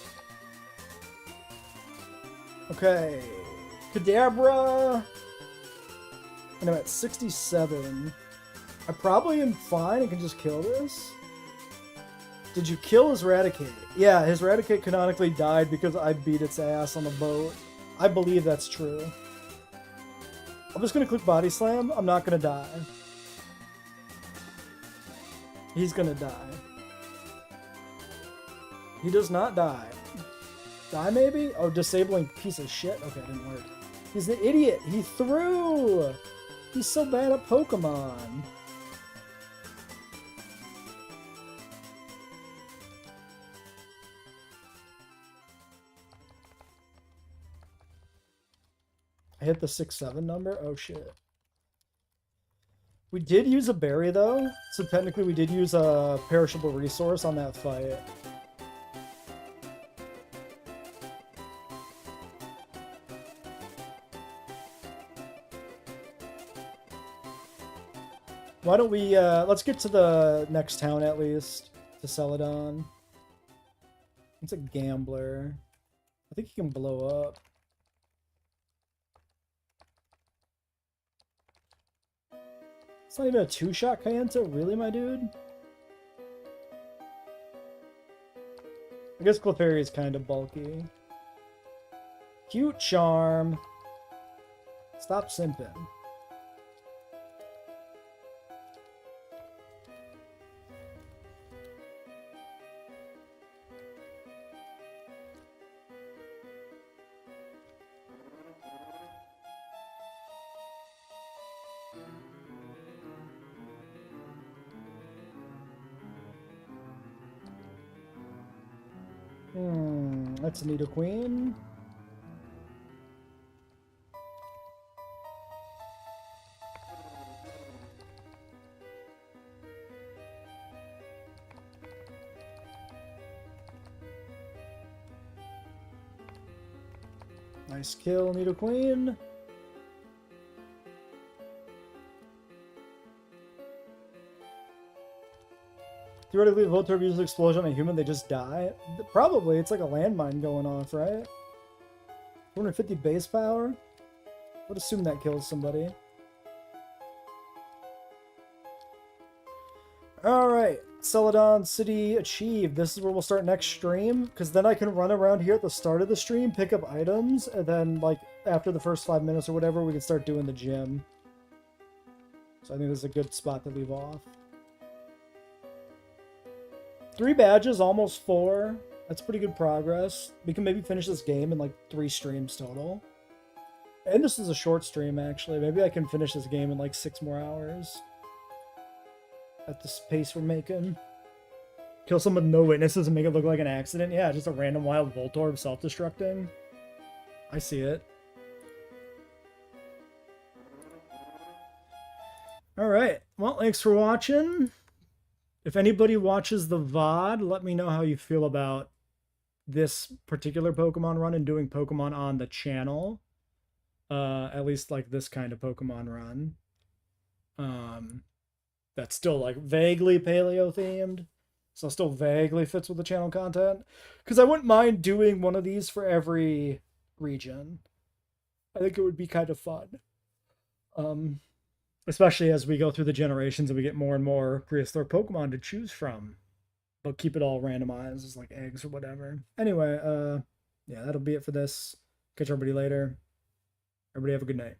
Okay. Kadabra. And I'm at 67. I probably am fine. I can just kill this. Did you kill his Raticate? Yeah, his Raticate canonically died because I beat its ass on the boat. I believe that's true. I'm just going to click Body Slam. I'm not going to die. He's going to die. He does not die. Die maybe? Oh, disabling piece of shit. Okay, it didn't work. He's an idiot. He threw. He's so bad at Pokemon. I hit the 6-7 number? Oh shit. We did use a berry though, so technically we did use a perishable resource on that fight. Why don't we, let's get to the next town at least, to Celadon. It's a gambler. I think he can blow up. It's not even a two-shot Kayenta? Really, my dude? I guess Clefairy is kind of bulky. Cute charm. Stop simping. That's a Nidoqueen. Nice kill, Nidoqueen. Theoretically, if Voltorb uses Explosion on a human, they just die? Probably. It's like a landmine going off, right? 250 base power? I would assume that kills somebody. Alright. Celadon City achieved. This is where we'll start next stream, because then I can run around here at the start of the stream, pick up items, and then, like, after the first 5 minutes or whatever, we can start doing the gym. So I think this is a good spot to leave off. 3 badges, almost 4. That's pretty good progress. We can maybe finish this game in like 3 streams total. And this is a short stream, actually. Maybe I can finish this game in like 6 more hours. At this pace we're making. Kill someone with no witnesses and make it look like an accident. Yeah, just a random wild Voltorb self-destructing. I see it. Alright, well, thanks for watching. If anybody watches the VOD, let me know how you feel about this particular Pokemon run and doing Pokemon on the channel. At least like this kind of Pokemon run. That's still like vaguely paleo themed. So still vaguely fits with the channel content. Because I wouldn't mind doing one of these for every region. I think it would be kind of fun. Um, Especially as we go through the generations and we get more and more prehistoric Pokemon to choose from. But keep it all randomized as like eggs or whatever. Anyway, yeah, that'll be it for this. Catch everybody later. Everybody have a good night.